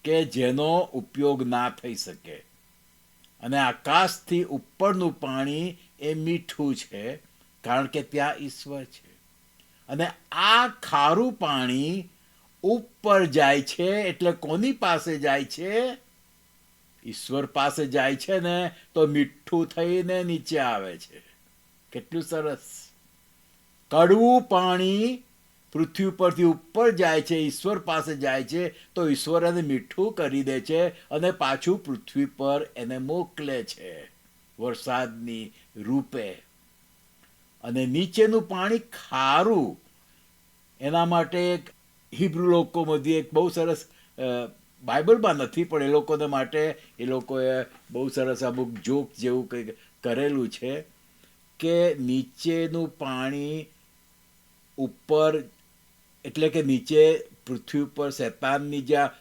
Speaker 1: કે જેનો ઉપયોગ ના થઈ શકે, અને આકાશથી ઉપરનું પાણી એ મીઠું છે, કારણ કે ત્યાં ઈશ્વર છે. અને આ ખારું પાણી ઉપર જાય છે એટલે કોની પાસે જાય છે? ઈશ્વર પાસે જાય છે ને તો મીઠું થઈને નીચે આવે છે. કેટલું સરસ! કડવું પાણી પૃથ્વી પરથી ઉપર જાય છે, ઈશ્વર પાસે જાય છે, તો ઈશ્વર એને મીઠું કરી દે છે અને પાછું પૃથ્વી પર એને મોકલે છે વરસાદની રૂપે. અને નીચેનું પાણી ખારું, એના માટે એક હિબ્રુ લોકોમાંથી એક બહુ સરસ, બાઇબલમાં નથી પણ એ લોકોને માટે એ લોકોએ બહુ સરસ અમુક જોક જેવું કંઈક કરેલું છે કે નીચેનું પાણી ઉપર, એટલે કે નીચે પૃથ્વી ઉપર શેતાનની જ્યાં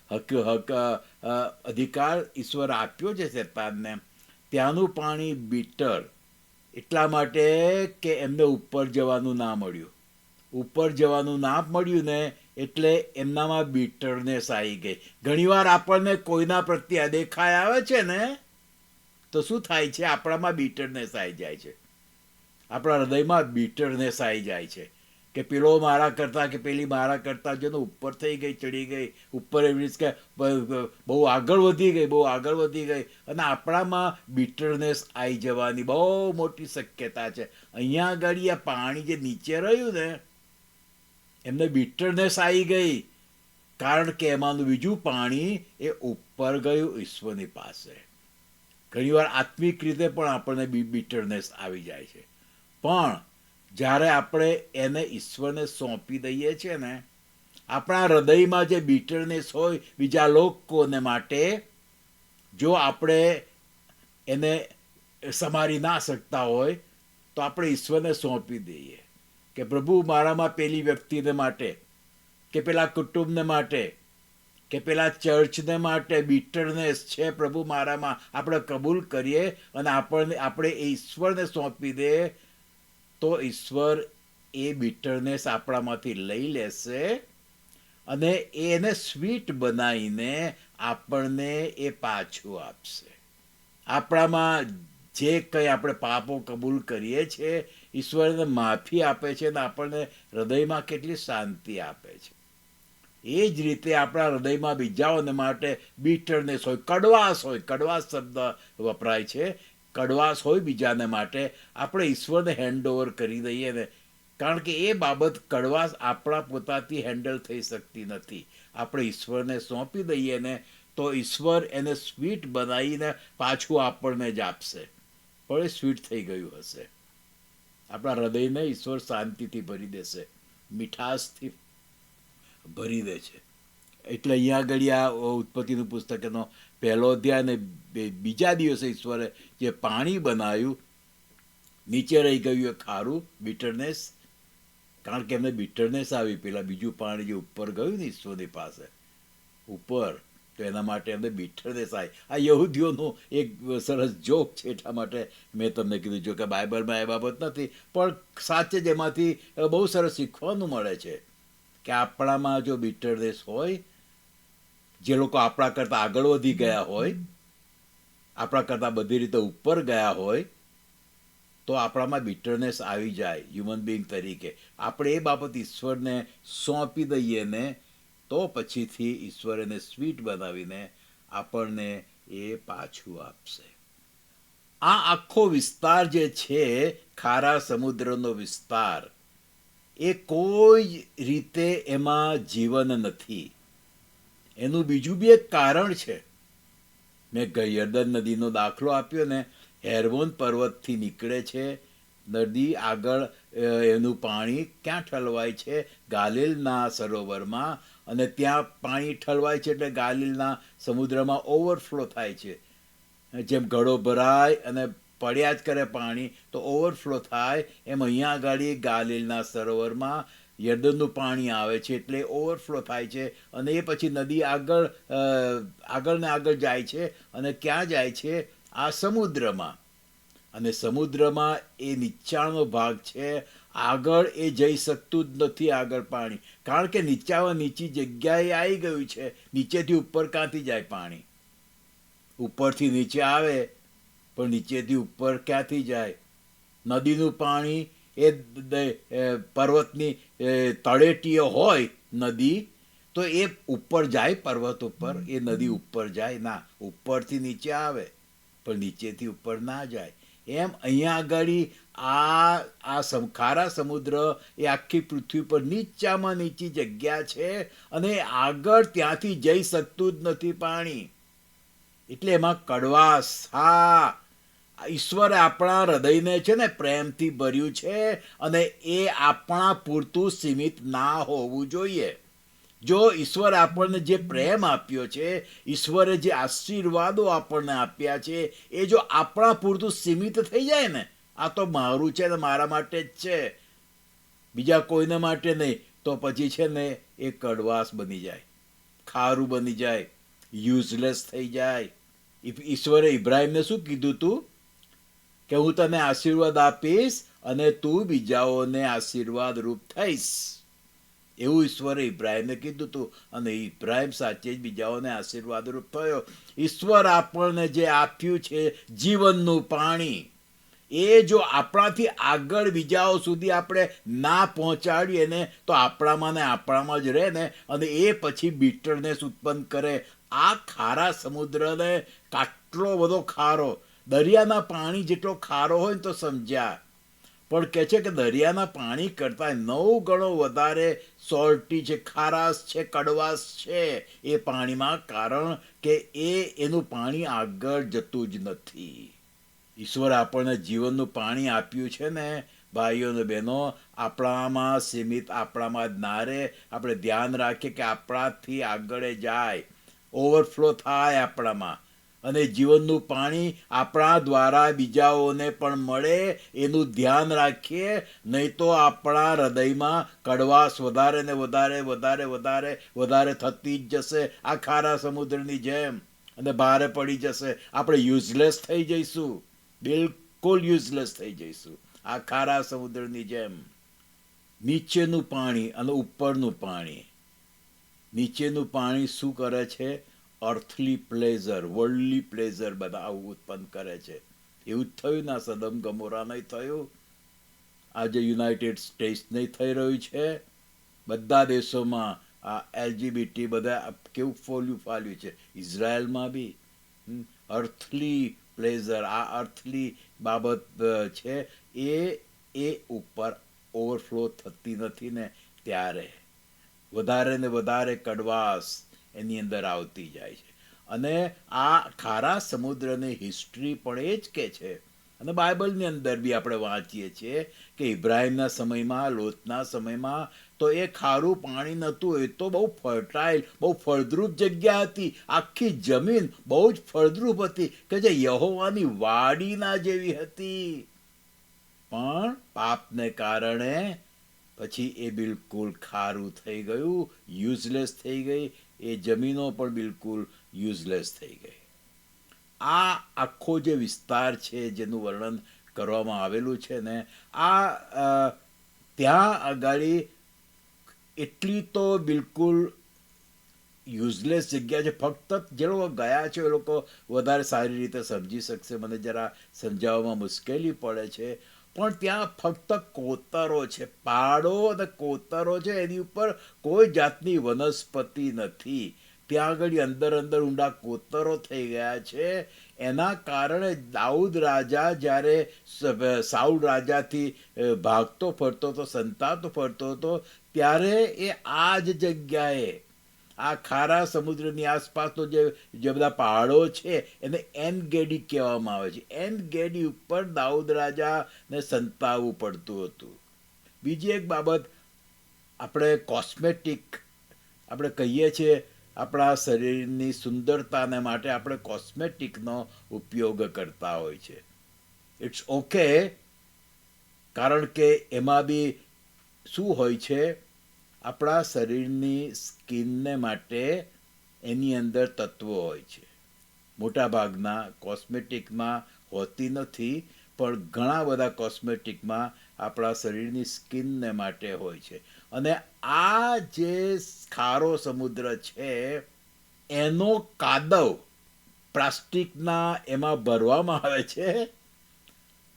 Speaker 1: અધિકાર ઈશ્વર આપ્યો છે શેતાનને, ત્યાંનું પાણી બીટર, એટલા માટે કે એમને ઉપર જવાનું ના મળ્યું. ઉપર જવાનું ના મળ્યું ને એટલે એમનામાં બીટરનેસ આવી ગઈ. ઘણીવાર આપણને કોઈના પ્રત્યે અદેખાઈ આવે છે ને તો શું થાય છે? આપણામાં બીટરનેસ આવી જાય છે, આપણા હૃદયમાં બીટરનેસ આવી જાય છે કે પેલો મારા કરતા કે પેલી મારા કરતા જેનો ઉપર થઈ ગઈ, ચડી ગઈ ઉપર, એવી રીતે કે બહુ આગળ વધી ગઈ, બહુ આગળ વધી ગઈ, અને આપણામાં બીટરનેસ આવી જવાની બહુ મોટી શક્યતા છે. અહીંયા આગળ આ પાણી જે નીચે રહ્યું ને એમને બીટરનેસ આવી ગઈ, કારણ કે એમાંનું બીજું પાણી એ ઉપર ગયું ઈશ્વરની પાસે. ઘણીવાર આત્મિક રીતે પણ આપણને બીટરનેસ આવી જાય છે, પણ જ્યારે આપણે એને ઈશ્વરને સોંપી દઈએ છીએ ને, આપણા હૃદયમાં જે બીટરનેસ હોય બીજા લોકોને માટે, જો આપણે એને સમારી ના શકતા હોય તો આપણે ઈશ્વરને સોંપી દઈએ કે પ્રભુ મારામાં પેલી વ્યક્તિને માટે કે પેલા કુટુંબને માટે કે પેલા ચર્ચને માટે બીટરનેસ છે પ્રભુ મારામાં, આપણે કબૂલ કરીએ અને આપણે એ ઈશ્વરને સોંપી દે તો ઈશ્વર એ બીટરનેસ આપણામાંથી લઈ લેશે અને એને સ્વીટ બનાવીને આપણને એ પાછું આપશે. આપણામાં જે કંઈ આપણે પાપો કબૂલ કરીએ છીએ, ઈશ્વર એને માફી આપે છે અને આપણને હૃદયમાં કેટલી શાંતિ આપે છે. એ જ રીતે આપણા હૃદયમાં બીજાઓને માટે બીટરનેસ હોય, કડવાશ શબ્દ વપરાય છે, કડવાશ હોય બીજાને માટે, આપણે ઈશ્વરને હેન્ડ ઓવર કરી દઈએ ને, કારણ કે એ બાબત કડવાશ આપણા પોતાથી હેન્ડલ થઈ શકતી નથી. આપણે ઈશ્વરને સોંપી દઈએ ને તો ઈશ્વર એને સ્વીટ બનાવીને પાછું આપણને જ આપશે, પણ એ સ્વીટ થઈ ગયું હશે. આપણા હૃદયને ઈશ્વર શાંતિથી ભરી દેશે, મીઠાશથી ભરી દે છે. એટલે અહીંયા આગળ આ ઉત્પત્તિનું પુસ્તકનો 1લો અધ્યાય અને બીજા દિવસે ઈશ્વરે જે પાણી બનાવ્યું, નીચે રહી ગયું એ ખારું, બીટરનેસ, કારણ કે એમને બીટરનેસ આવી પેલા બીજું પાણી જે ઉપર ગયું ને ઈશ્વરની પાસે ઉપર, તો એના માટે એમને બીટરનેસ આવી. આ યહૂદીઓનું એક સરસ જોક છે, એટલા માટે મેં તમને કીધું. જો કે બાઇબલમાં એ બાબત નથી, પણ સાચે જ એમાંથી બહુ સરસ શીખવાનું મળે છે કે આપણામાં જો બીટરનેસ હોય, જે લોકો આપણા કરતાં આગળ વધી ગયા હોય, આપણા કરતાં બધી રીતે ઉપર ગયા હોય, તો આપણામાં બીટરનેસ આવી જાય હ્યુમન બિંગ તરીકે. આપણે એ બાબત ઈશ્વરને સોંપી દઈએ ને તો પછીથી ઈશ્વર એને સ્વીટ બનાવીને આપણને એ પાછું આપશે. આ આખો વિસ્તાર જે છે, ખારા સમુદ્રનો વિસ્તાર, એ કોઈ રીતે એમાં જીવન નથી. એનું બીજું બી એક કારણ છે. મેં યર્દન નદીનો દાખલો આપ્યો ને, હેર્મોન પર્વતથી નીકળે છે નદી, આગળ એનું પાણી ક્યાં ઠલવાય છે? ગાલિલના સરોવરમાં, અને ત્યાં પાણી ઠલવાય છે એટલે ગાલિલના સમુદ્રમાં ઓવરફ્લો થાય છે. જેમ ઘડો ભરાય અને પડ્યા જ કરે પાણી તો ઓવરફ્લો થાય, એમ અહીંયા આગળ ગાલિલના સરોવરમાં યર્દનનું પાણી આવે છે એટલે ઓવરફ્લો થાય છે, અને એ પછી નદી આગળ ને આગળ જાય છે, અને ક્યાં જાય છે? આ સમુદ્રમાં. અને સમુદ્રમાં એ નીચાણનો ભાગ છે, આગળ એ જઈ શકતું જ નથી આગળ પાણી, કારણ કે નીચામાં નીચી જગ્યાએ આવી ગયું છે. નીચેથી ઉપર ક્યાંથી જાય પાણી? ઉપરથી નીચે આવે પણ નીચેથી ઉપર ક્યાંથી જાય? નદીનું પાણી પર્વતની તળેટીએ હોય નદી, તો એ ઉપર જાય પર્વત ઉપર, એ નદી ઉપર જાય ના, ઉપરથી નીચે આવે પણ નીચેથી ઉપર ના જાય. એમ અહીંયા આગળ ખારા સમુદ્ર એ આખી પૃથ્વી પર નીચામાં નીચી જગ્યા છે અને આગળ ત્યાંથી જઈ શકતું જ નથી પાણી. એટલે એમાં કડવાશ. હા, ઈશ્વરે આપણા હૃદયને છે ને પ્રેમથી ભર્યું છે અને એ આપણા પૂરતું સીમિત ના હોવું જોઈએ. જો ઈશ્વર આપણને જે પ્રેમ આપ્યો છે, ઈશ્વરે જે આશીર્વાદો આપણને આપ્યા છે, એ જો આપણા પૂરતું સીમિત થઈ જાય ને, આ તો મારું છે ને મારા માટે જ છે, બીજા કોઈને માટે નહીં, તો પછી છે ને એ કડવાશ બની જાય, ખારું બની જાય, યુઝલેસ થઈ જાય. ઈશ્વરે ઇબ્રાહિમને શું કીધું તું કે હું તને આશીર્વાદ આપીશ અને તું બીજાઓને આશીર્વાદ રૂપ થઈશ. એવું ઈશ્વરે ઇબ્રાહિમને કીધું હતું અને ઇબ્રાહિમ સાચે જ બીજાઓને આશીર્વાદ રૂપ થયો. ઈશ્વર આપણને જે આપ્યું છે જીવનનું પાણી, એ જો આપણાથી આગળ બીજાઓ સુધી આપણે ના પહોંચાડીએ ને તો આપણામાં ને આપણામાં જ રહે ને, અને એ પછી બિટરનેસ ઉત્પન્ન કરે. આ ખારા સમુદ્રને આટલો બધો ખારો, દરિયાના પાણી જેટલો ખારો હોય ને તો સમજ્યા, પણ કહે છે કે દરિયાના પાણી કરતાં 9 ગણો વધારે સોલ્ટી છે, ખારાશ છે, કડવાશ છે એ પાણીમાં, કારણ કે એનું પાણી આગળ જતું જ નથી. ઈશ્વર આપણને જીવનનું પાણી આપ્યું છે ને ભાઈઓ અને બહેનો, આપણામાં સીમિત આપણામાં જ ના રહે. આપણે ધ્યાન રાખીએ કે આપણાથી આગળ જાય, ઓવરફ્લો થાય આપણામાં, અને જીવનનું પાણી આપણા દ્વારા બીજાઓને પણ મળે એનું ધ્યાન રાખીએ. નહીં તો આપણા હૃદયમાં કડવાશ વધારે ને વધારે વધારે વધારે વધારે થતી જ જશે, આ ખારા સમુદ્રની જેમ, અને ભારે પડી જશે. આપણે યુઝલેસ થઈ જઈશું, બિલકુલ યુઝલેસ થઈ જઈશું, આ ખારા સમુદ્રની જેમ. નીચેનું પાણી અને ઉપરનું પાણી. નીચેનું પાણી શું કરે છે? અર્થલી પ્લેઝર, વર્લ્ડલી પ્લેઝર બધા ઉત્પન્ન કરે છે. એવું જ થયું ના, સદમ ગમોરા નહીં થયું, આજે યુનાઇટેડ સ્ટેટ્સ નહીં થઈ રહ્યું છે, બધા દેશોમાં આ એલજીબીટી બધા કેવું ફાલ્યું છે, ઇઝરાયલમાં બી અર્થલી પ્લેઝર, આ અર્થલી બાબત છે એ ઉપર ઓવરફ્લો થતી નથી ને ત્યારે વધારે ને વધારે કડવાશ એની અંદર આવતી જાય છે. અને આ ખારા સમુદ્રની હિસ્ટ્રી પણ એ જ કે છે, અને બાઇબલની અંદર બી આપણે વાંચીએ છીએ કે ઇબ્રાહિમના સમયમાં, લોતના સમયમાં તો એ ખારું પાણી નહોતું, એ તો બહુ ફર્ટાઇલ, બહુ ફળદ્રુપ જગ્યા હતી, આખી જમીન બહુ જ ફળદ્રુપ હતી કે જે યહોવાની વાડીના જેવી હતી. પણ પાપને કારણે પછી એ બિલકુલ ખારું થઈ ગયું, યુઝલેસ થઈ ગઈ, એ જમીનો પણ બિલકુલ યુઝલેસ થઈ ગઈ. આ આખો જે વિસ્તાર છે જેનું વર્ણન કરવામાં આવેલું છે ને, આ ત્યાં આગળ એટલી તો બિલકુલ યુઝલેસ જગ્યા છે. ફક્ત જે લોકો ગયા છે એ લોકો વધારે સારી રીતે સમજી શકશે, મને જરા સમજાવવામાં મુશ્કેલી પડે છે. પણ ત્યાં ફક્ત કોતરો છે, પહાડો અને કોતરો છે, એની ઉપર કોઈ જાતની વનસ્પતિ નથી. ત્યાં આગળ અંદર અંદર ઊંડા કોતરો થઈ ગયા છે. એના કારણે દાઉદ રાજા જ્યારે સાઉલ રાજાથી ભાગતો ફરતો હતો, સંતાતો ફરતો હતો, ત્યારે એ આ જ જગ્યાએ, આ ખારા સમુદ્રની આસપાસનો જે બધા પહાડો છે એને એનગેડી કહેવામાં આવે છે. એનગેડી ઉપર દાઉદ રાજાને સંતાવવું પડતું હતું. બીજી એક બાબત, આપણે કોસ્મેટિક, આપણે કહીએ છીએ આપણા શરીરની સુંદરતાને માટે આપણે કોસ્મેટિકનો ઉપયોગ કરતા હોય છે. ઇટ્સ ઓકે, કારણ કે એમાં બી શું હોય છે, આપણા શરીરની સ્કિનને માટે એની અંદર તત્વો હોય છે. મોટાભાગના કોસ્મેટિકમાં હોતી નથી, પણ ઘણા બધા કોસ્મેટિકમાં આપણા શરીરની સ્કિનને માટે હોય છે. અને આ જે ખારો સમુદ્ર છે એનો કાદવ પ્લાસ્ટિકના એમાં ભરવામાં આવે છે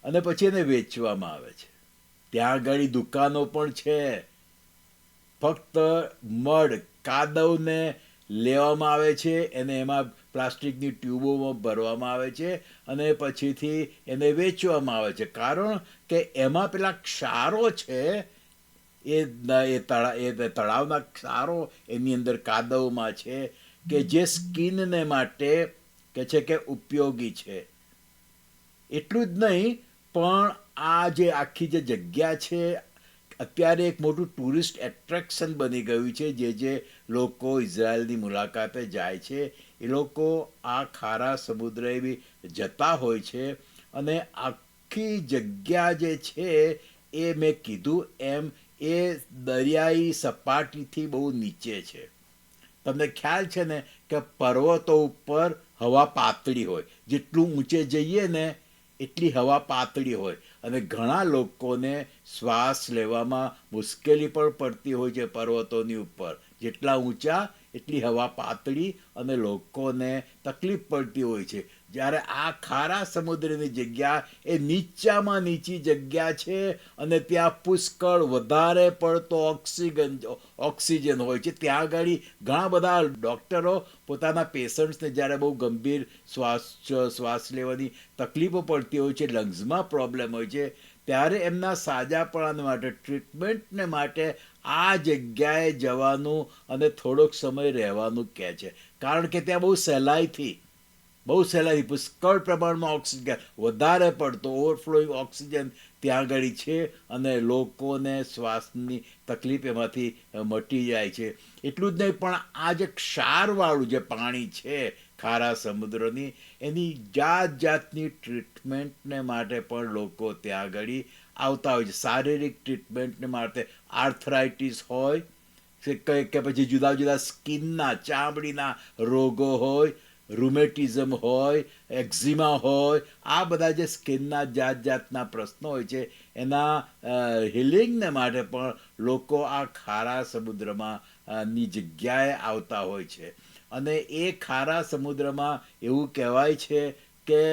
Speaker 1: અને પછી એને વેચવામાં આવે છે. ત્યાં આગળ દુકાનો પણ છે. ફક્ત મડ કાદવને લેવામાં આવે છે, એને એમાં પ્લાસ્ટિકની ટ્યુબોમાં ભરવામાં આવે છે અને પછીથી એને વેચવામાં આવે છે. કારણ કે એમાં પેલા ક્ષારો છે, એ તળાવના ક્ષારો એની અંદર કાદવમાં છે કે જે સ્કિનને માટે કે છે કે ઉપયોગી છે. એટલું જ નહીં, પણ આ જે આખી જે જગ્યા છે અત્યારે એક મોટું ટુરિસ્ટ એટ્રેક્શન બની ગયું છે. જે લોકો ઇઝરાયલની મુલાકાતે જાય છે એ લોકો આ ખારા સમુદ્રે બી જતા હોય છે. અને આખી જગ્યા જે છે એ મેં કીધું એમ એ દરિયાઈ સપાટીથી બહુ નીચે છે. તમને ખ્યાલ છે ને કે પર્વતો ઉપર હવા પાતળી હોય, જેટલું ઊંચે જઈએ ને એટલી હવા પાતળી હોય અને ઘણા લોકોને શ્વાસ લેવામાં મુશ્કેલી પણ પડતી હોય છે પર્વતોની ઉપર. જેટલા ઊંચા એટલી હવા પાતળી અને લોકોને તકલીફ પડતી હોય છે. જ્યારે આ ખારા સમુદ્રની જગ્યા એ નીચામાં નીચી જગ્યા છે અને ત્યાં પુષ્કળ વધારે પડતો ઓક્સિજન હોય છે. ત્યાં આગળ ઘણા બધા ડૉક્ટરો પોતાના પેશન્ટ્સને જ્યારે બહુ ગંભીર શ્વાસ લેવાની તકલીફો પડતી હોય છે, લંગ્સમાં પ્રોબ્લેમ હોય છે, ત્યારે એમના સાજાપણા માટે ટ્રીટમેન્ટને માટે આ જગ્યાએ જવાનું અને થોડોક સમય રહેવાનું કહે છે. કારણ કે ત્યાં બહુ સહેલાઈથી પુષ્કળ પ્રમાણમાં ઓક્સિજન, વધારે પડતો ઓવરફ્લોઈંગ ઓક્સિજન ત્યાં આગળ છે અને લોકોને શ્વાસની તકલીફ એમાંથી મટી જાય છે. એટલું જ નહીં, પણ આ જે ક્ષારવાળું જે પાણી છે ખારા સમુદ્રની, એની જાત જાતની ટ્રીટમેન્ટને માટે પણ લોકો ત્યાં આગળ આવતા હોય છે. શારીરિક ટ્રીટમેન્ટને માટે આર્થરાઇટિસ હોય કે પછી જુદા જુદા સ્કિનના ચામડીના રોગો હોય, રૂમેટિઝમ હોય, એક્ઝિમા હોય, આ બધા જે સ્કિનના જાત જાતના પ્રશ્નો હોય છે એના હિલિંગને માટે પણ લોકો આ ખારા સમુદ્રમાં ની જગ્યાએ આવતા હોય છે. અને એ ખારા સમુદ્રમાં એવું કહેવાય છે કે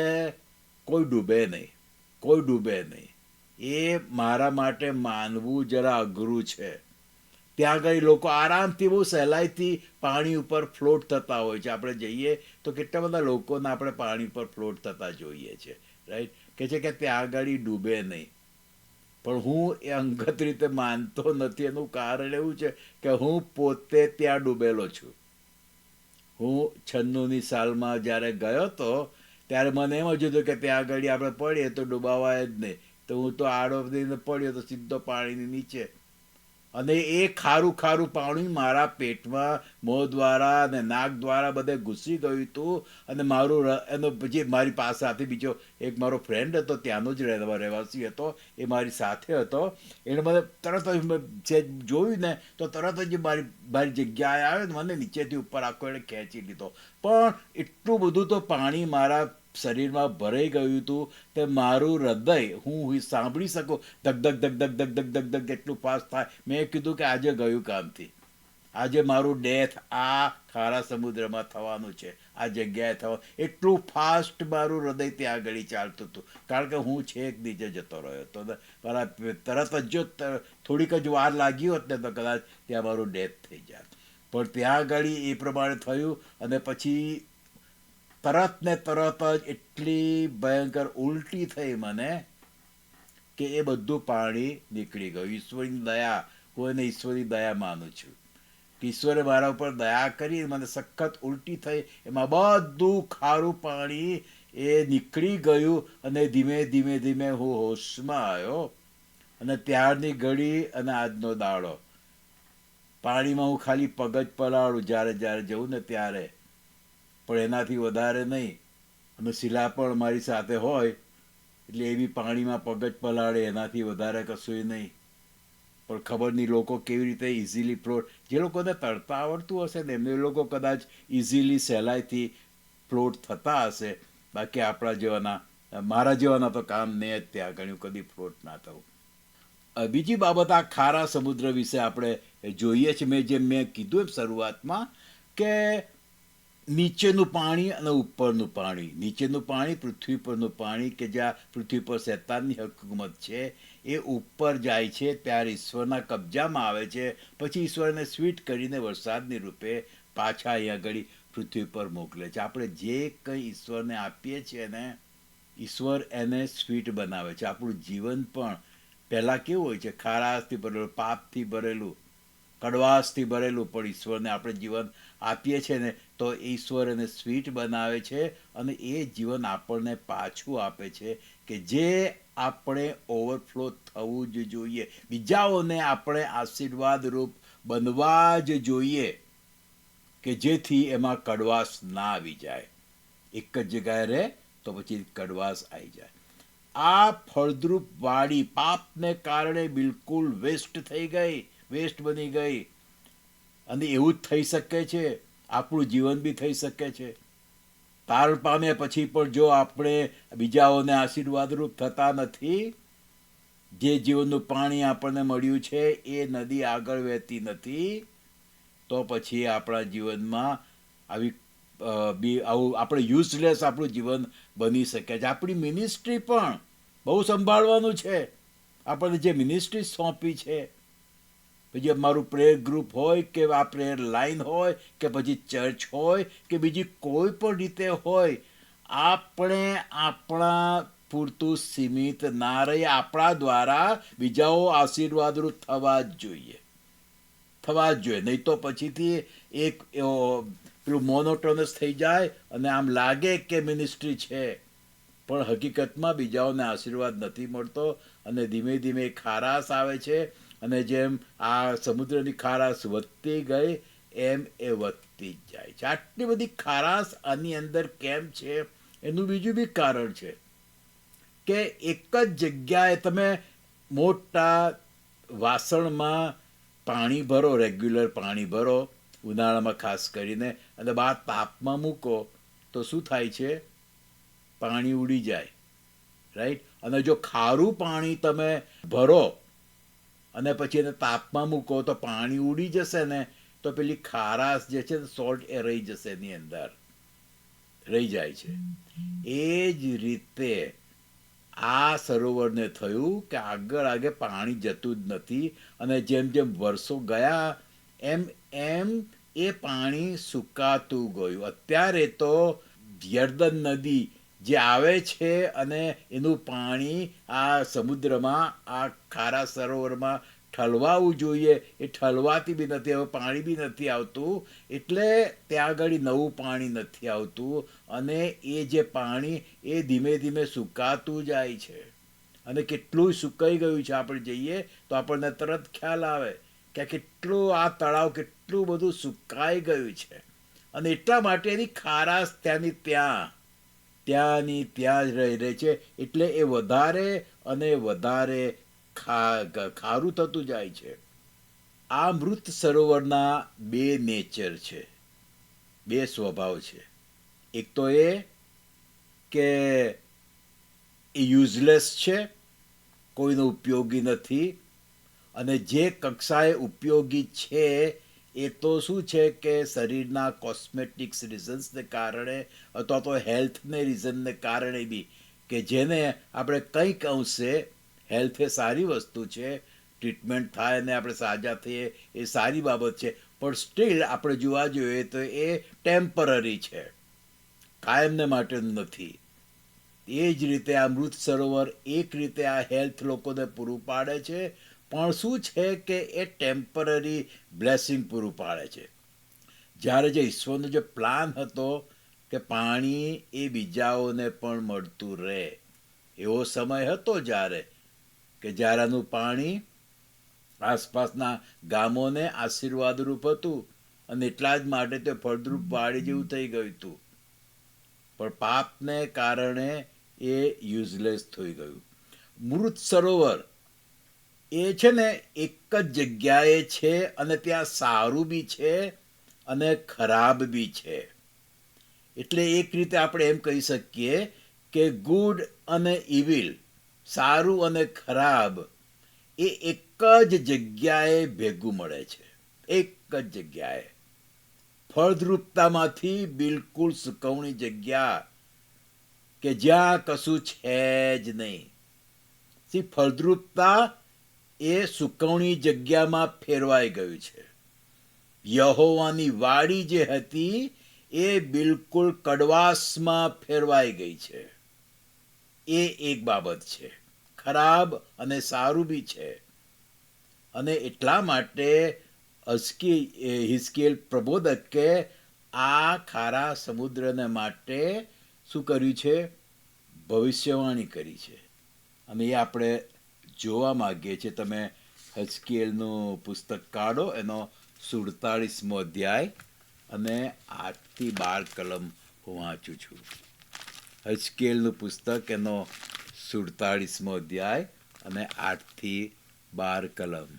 Speaker 1: કોઈ ડૂબે નહીં. એ મારા માટે માનવું જરા અઘરું છે. ત્યાં આગળ લોકો આરામથી બહુ સહેલાઈથી પાણી ઉપર ફ્લોટ થતા હોય છે. આપણે જઈએ તો કેટલા બધા લોકોને આપણે પાણી ઉપર ફ્લોટ થતા જોઈએ છે, રાઈટ. કે છે કે ત્યાં આગળ ડૂબે નહીં. પણ હું એ અંગત રીતે માનતો નથી. એનું કારણ એવું છે કે હું પોતે ત્યાં ડૂબેલો છું. હું 96ની સાલમાં જ્યારે ગયો હતો ત્યારે મને એમ જ હતું કે ત્યાં આગળ આપણે પડીએ તો ડૂબાવાય જ નહીં. તો હું તો આડો થઈને પડ્યો તો સીધો પાણીની નીચે. અને એ ખારું પાણી મારા પેટમાં મોં દ્વારા અને નાક દ્વારા બધે ઘૂસી ગયું હતું. અને એનો પછી મારી પાસે બીજો એક મારો ફ્રેન્ડ હતો, ત્યાંનો જ રહેવાસી હતો, એ મારી સાથે હતો. એણે મને તરત જ જોયું ને તો તરત જ મારી જગ્યાએ આવ્યો ને મને નીચેથી ઉપર આખો એણે ખેંચી લીધો. પણ એટલું બધું તો પાણી મારા શરીરમાં ભરાઈ ગયું હતું તે મારું હૃદય, હું સાંભળી શકું ધક ધક ધક ધક ધક ધક ધક ધક એટલું ફાસ્ટ થાય. મેં કીધું કે આજે ગયું કામથી, આજે મારું ડેથ આ ખારા સમુદ્રમાં થવાનું છે, આ જગ્યાએ થવાનું. એટલું ફાસ્ટ મારું હૃદય ત્યાં આગળ ચાલતું હતું. કારણ કે હું છેક નીચે જતો રહ્યો હતો. તરત જ જો થોડીક જ વાર લાગી હોત ને તો કદાચ ત્યાં મારું ડેથ થઈ જાય. પણ ત્યાં આગળ એ પ્રમાણે થયું અને પછી તરત જ એટલી ભયંકર ઉલટી થઈ મને કે એ બધું પાણી નીકળી ગયું. ઈશ્વરની દયા, હું એને ઈશ્વરની દયા માનું છું કે ઈશ્વરે મારા ઉપર દયા કરી, મને સખત ઉલટી થઈ. એમાં બધું ખારું પાણી એ નીકળી ગયું અને ધીમે ધીમે ધીમે હું હોશમાં આવ્યો. અને ત્યારની ઘડી અને આજનો દાડો પાણીમાં હું ખાલી પગ જ પલાળું જ્યારે જ્યારે જવું ને ત્યારે, પણ એનાથી વધારે નહીં. અને શિલા પણ મારી સાથે હોય એટલે એ બી પાણીમાં પગ જ પલાળે, એનાથી વધારે કશું નહીં. પણ ખબર નહીં લોકો કેવી રીતે ઇઝીલી ફ્લોટ, જે લોકોને તરતા આવડતું હશે ને એમને લોકો કદાચ ઇઝીલી સહેલાઈથી ફ્લોટ થતા હશે. બાકી આપણા જેવાના, મારા જેવાના તો કામ નહીં જ ત્યાં આગળ કદી ફ્લોટ ના થવું. બીજી બાબત આ ખારા સમુદ્ર વિશે આપણે જોઈએ છીએ, મેં કીધું એમ શરૂઆતમાં કે નીચેનું પાણી અને ઉપરનું પાણી. નીચેનું પાણી પૃથ્વી પરનું પાણી કે જ્યાં પૃથ્વી પર શેતાનની હકુમત છે, એ ઉપર જાય છે, ત્યારે ઈશ્વરના કબજામાં આવે છે. પછી ઈશ્વર એને સ્વીટ કરીને વરસાદની રૂપે પાછા અહીંયા આગળ પૃથ્વી પર મોકલે છે. આપણે જે કંઈ ઈશ્વરને આપીએ છીએ ને, ઈશ્વર એને સ્વીટ બનાવે છે. આપણું જીવન પણ પહેલાં કેવું હોય છે, ખારાશથી ભરેલું, પાપથી ભરેલું, કડવાશથી ભરેલું, પણ ઈશ્વરને આપણે જીવન આપીએ છીએ ને તો ઈશ્વર એને સ્વીટ બનાવે છે અને એ જીવન આપણને પાછું આપે છે કે જે આપણે ઓવરફ્લો થવું જ જોઈએ. બીજાઓને આપણે આશીર્વાદરૂપ બનવા જ જોઈએ કે જેથી એમાં કડવાશ ના આવી જાય. એક જ જગ્યાએ રહે તો પછી કડવાશ આવી જાય. આ ફળદ્રુપ વાડી પાપને કારણે બિલકુલ વેસ્ટ થઈ ગઈ, વેસ્ટ બની ગઈ. અને એવું જ થઈ શકે છે, આપણું જીવન બી થઈ શકે છે. તારણ પામ્યા પછી પણ જો આપણે બીજાઓને આશીર્વાદરૂપ થતા નથી, જે જીવનનું પાણી આપણને મળ્યું છે એ નદી આગળ વહેતી નથી, તો પછી આપણા જીવનમાં આવું આપણે યુઝલેસ આપણું જીવન બની શકે છે. આપણી મિનિસ્ટ્રી પણ બહુ સંભાળવાનું છે. આપણને જે મિનિસ્ટ્રી સોંપી છે, પછી અમારું પ્રેયર ગ્રુપ હોય કે આ પ્રેયર લાઈન હોય કે પછી ચર્ચ હોય કે બીજી કોઈ પણ રીતે હોય, આપણે આપણા પૂરતું સીમિત ના રહી. આપણા દ્વારા બીજાઓ આશીર્વાદરૂપ થવા જ જોઈએ, થવા જ જોઈએ. નહીં તો પછીથી એક પેલું મોનોટોનસ થઈ જાય અને આમ લાગે કે મિનિસ્ટ્રી છે, પણ હકીકતમાં બીજાઓને આશીર્વાદ નથી મળતો અને ધીમે ધીમે ખારાશ આવે છે. અને જેમ આ સમુદ્રની ખારાશ વધતી ગઈ એમ એ વધતી જ જાય છે. આટલી બધી ખારાશ આની અંદર કેમ છે એનું બીજું બી કારણ છે કે એક જ જગ્યાએ તમે મોટા વાસણમાં પાણી ભરો, રેગ્યુલર પાણી ભરો, ઉનાળામાં ખાસ કરીને, અને બહાર તાપમાં મૂકો તો શું થાય છે? પાણી ઉડી જાય, રાઈટ. અને જો ખારું પાણી તમે ભરો અને પછી એને તાપમાં મૂકો તો પાણી ઉડી જશે ને, તો પેલી ખારાશ જે છે સોલ્ટ એ રહી જશે, એની અંદર રહી જાય છે. એ જ રીતે આ સરોવરને થયું કે આગળ પાણી જતું જ નથી, અને જેમ જેમ વર્ષો ગયા એમ એમ એ પાણી સુકાતું ગયું. અત્યારે તો યર્દન નદી જે આવે છે અને એનું પાણી આ સમુદ્રમાં, આ ખારા સરોવરમાં ઠલવાવું જોઈએ, એ ઠલવાતી બી નથી, હવે પાણી બી નથી આવતું. એટલે ત્યાં આગળ નવું પાણી નથી આવતું અને એ જે પાણી એ ધીમે ધીમે સુકાતું જાય છે. અને કેટલું સુકાઈ ગયું છે, આપણે જઈએ તો આપણને તરત ખ્યાલ આવે કે કેટલું આ તળાવ કેટલું બધું સુકાઈ ગયું છે. અને એટલા માટે એની ખારાશ ત્યાંની ત્યાંની ત્યાં જ રહી છે. એટલે એ વધારે અને વધારે ખારું થતું જાય છે. આ મૃત સરોવરના બે નેચર છે, બે સ્વભાવ છે. એક તો એ કે એ યુઝલેસ છે, કોઈનો ઉપયોગી નથી. અને જે કક્ષાએ ઉપયોગી છે એ તો શું છે કે શરીરના કોસ્મેટિક્સ રીઝન્સને કારણે અથવા તો હેલ્થને રીઝનને કારણે બી, કે જેને આપણે કંઈક અંશે, હેલ્થ એ સારી વસ્તુ છે, ટ્રીટમેન્ટ થાય અને આપણે સાજા થઈએ એ સારી બાબત છે, પણ સ્ટીલ આપણે જોવા જોઈએ તો એ ટેમ્પરરી છે, કાયમને માટેનું નથી. એ જ રીતે આ મૃત સરોવર એક રીતે આ હેલ્થ લોકોને પૂરું પાડે છે, પણ શું છે કે એ ટેમ્પરરી બ્લેસિંગ પૂરું પાડે છે. જ્યારે જે ઈશ્વરનો જે પ્લાન હતો કે પાણી એ બીજાઓને પણ મળતું રહે, એવો સમય હતો જ્યારે આનું પાણી આસપાસના ગામોને આશીર્વાદરૂપ હતું અને એટલા જ માટે તે ફળદ્રુપ વાડી જેવું થઈ ગયું હતું. પણ પાપને કારણે એ યુઝલેસ થઈ ગયું. મૃત સરોવર એ છે ને એક જ જગ્યાએ છે અને ત્યાં સારું બી છે અને ખરાબ બી છે. એટલે એક રીતે આપણે એમ કહી શકીએ કે ગુડ અને ઇવિલ, સારું અને ખરાબ, એ એક જ જગ્યાએ ભેગું મળે છે, એક જ જગ્યાએ. ફળદ્રુપતામાંથી બિલકુલ સુકવણી જગ્યા કે જ્યાં કશું છે જ નહીં. ફળદ્રુપતા એ સુકવણી જગ્યામાં ફેરવાઈ ગયું છે. યહોવાની વાડી જે હતી એ બિલકુલ કડવાશમાં ફેરવાઈ ગઈ છે. એ એક બાબત છે. ખરાબ અને સારું બી છે. અને એટલા માટે હિસ્કીએલ પ્રબોધકે આ ખારા સમુદ્રને માટે શું કર્યું છે? ભવિષ્યવાણી કરી છે. અને એ આપણે જોવા માગીએ છીએ. તમે હિસ્કીએલનું પુસ્તક કાઢો, એનો 47મો અધ્યાય અને 8 થી 12 કલમ હું વાંચું છું. હિસ્કીએલનું પુસ્તક એનો 47મો અધ્યાય અને 8 થી 12 કલમ.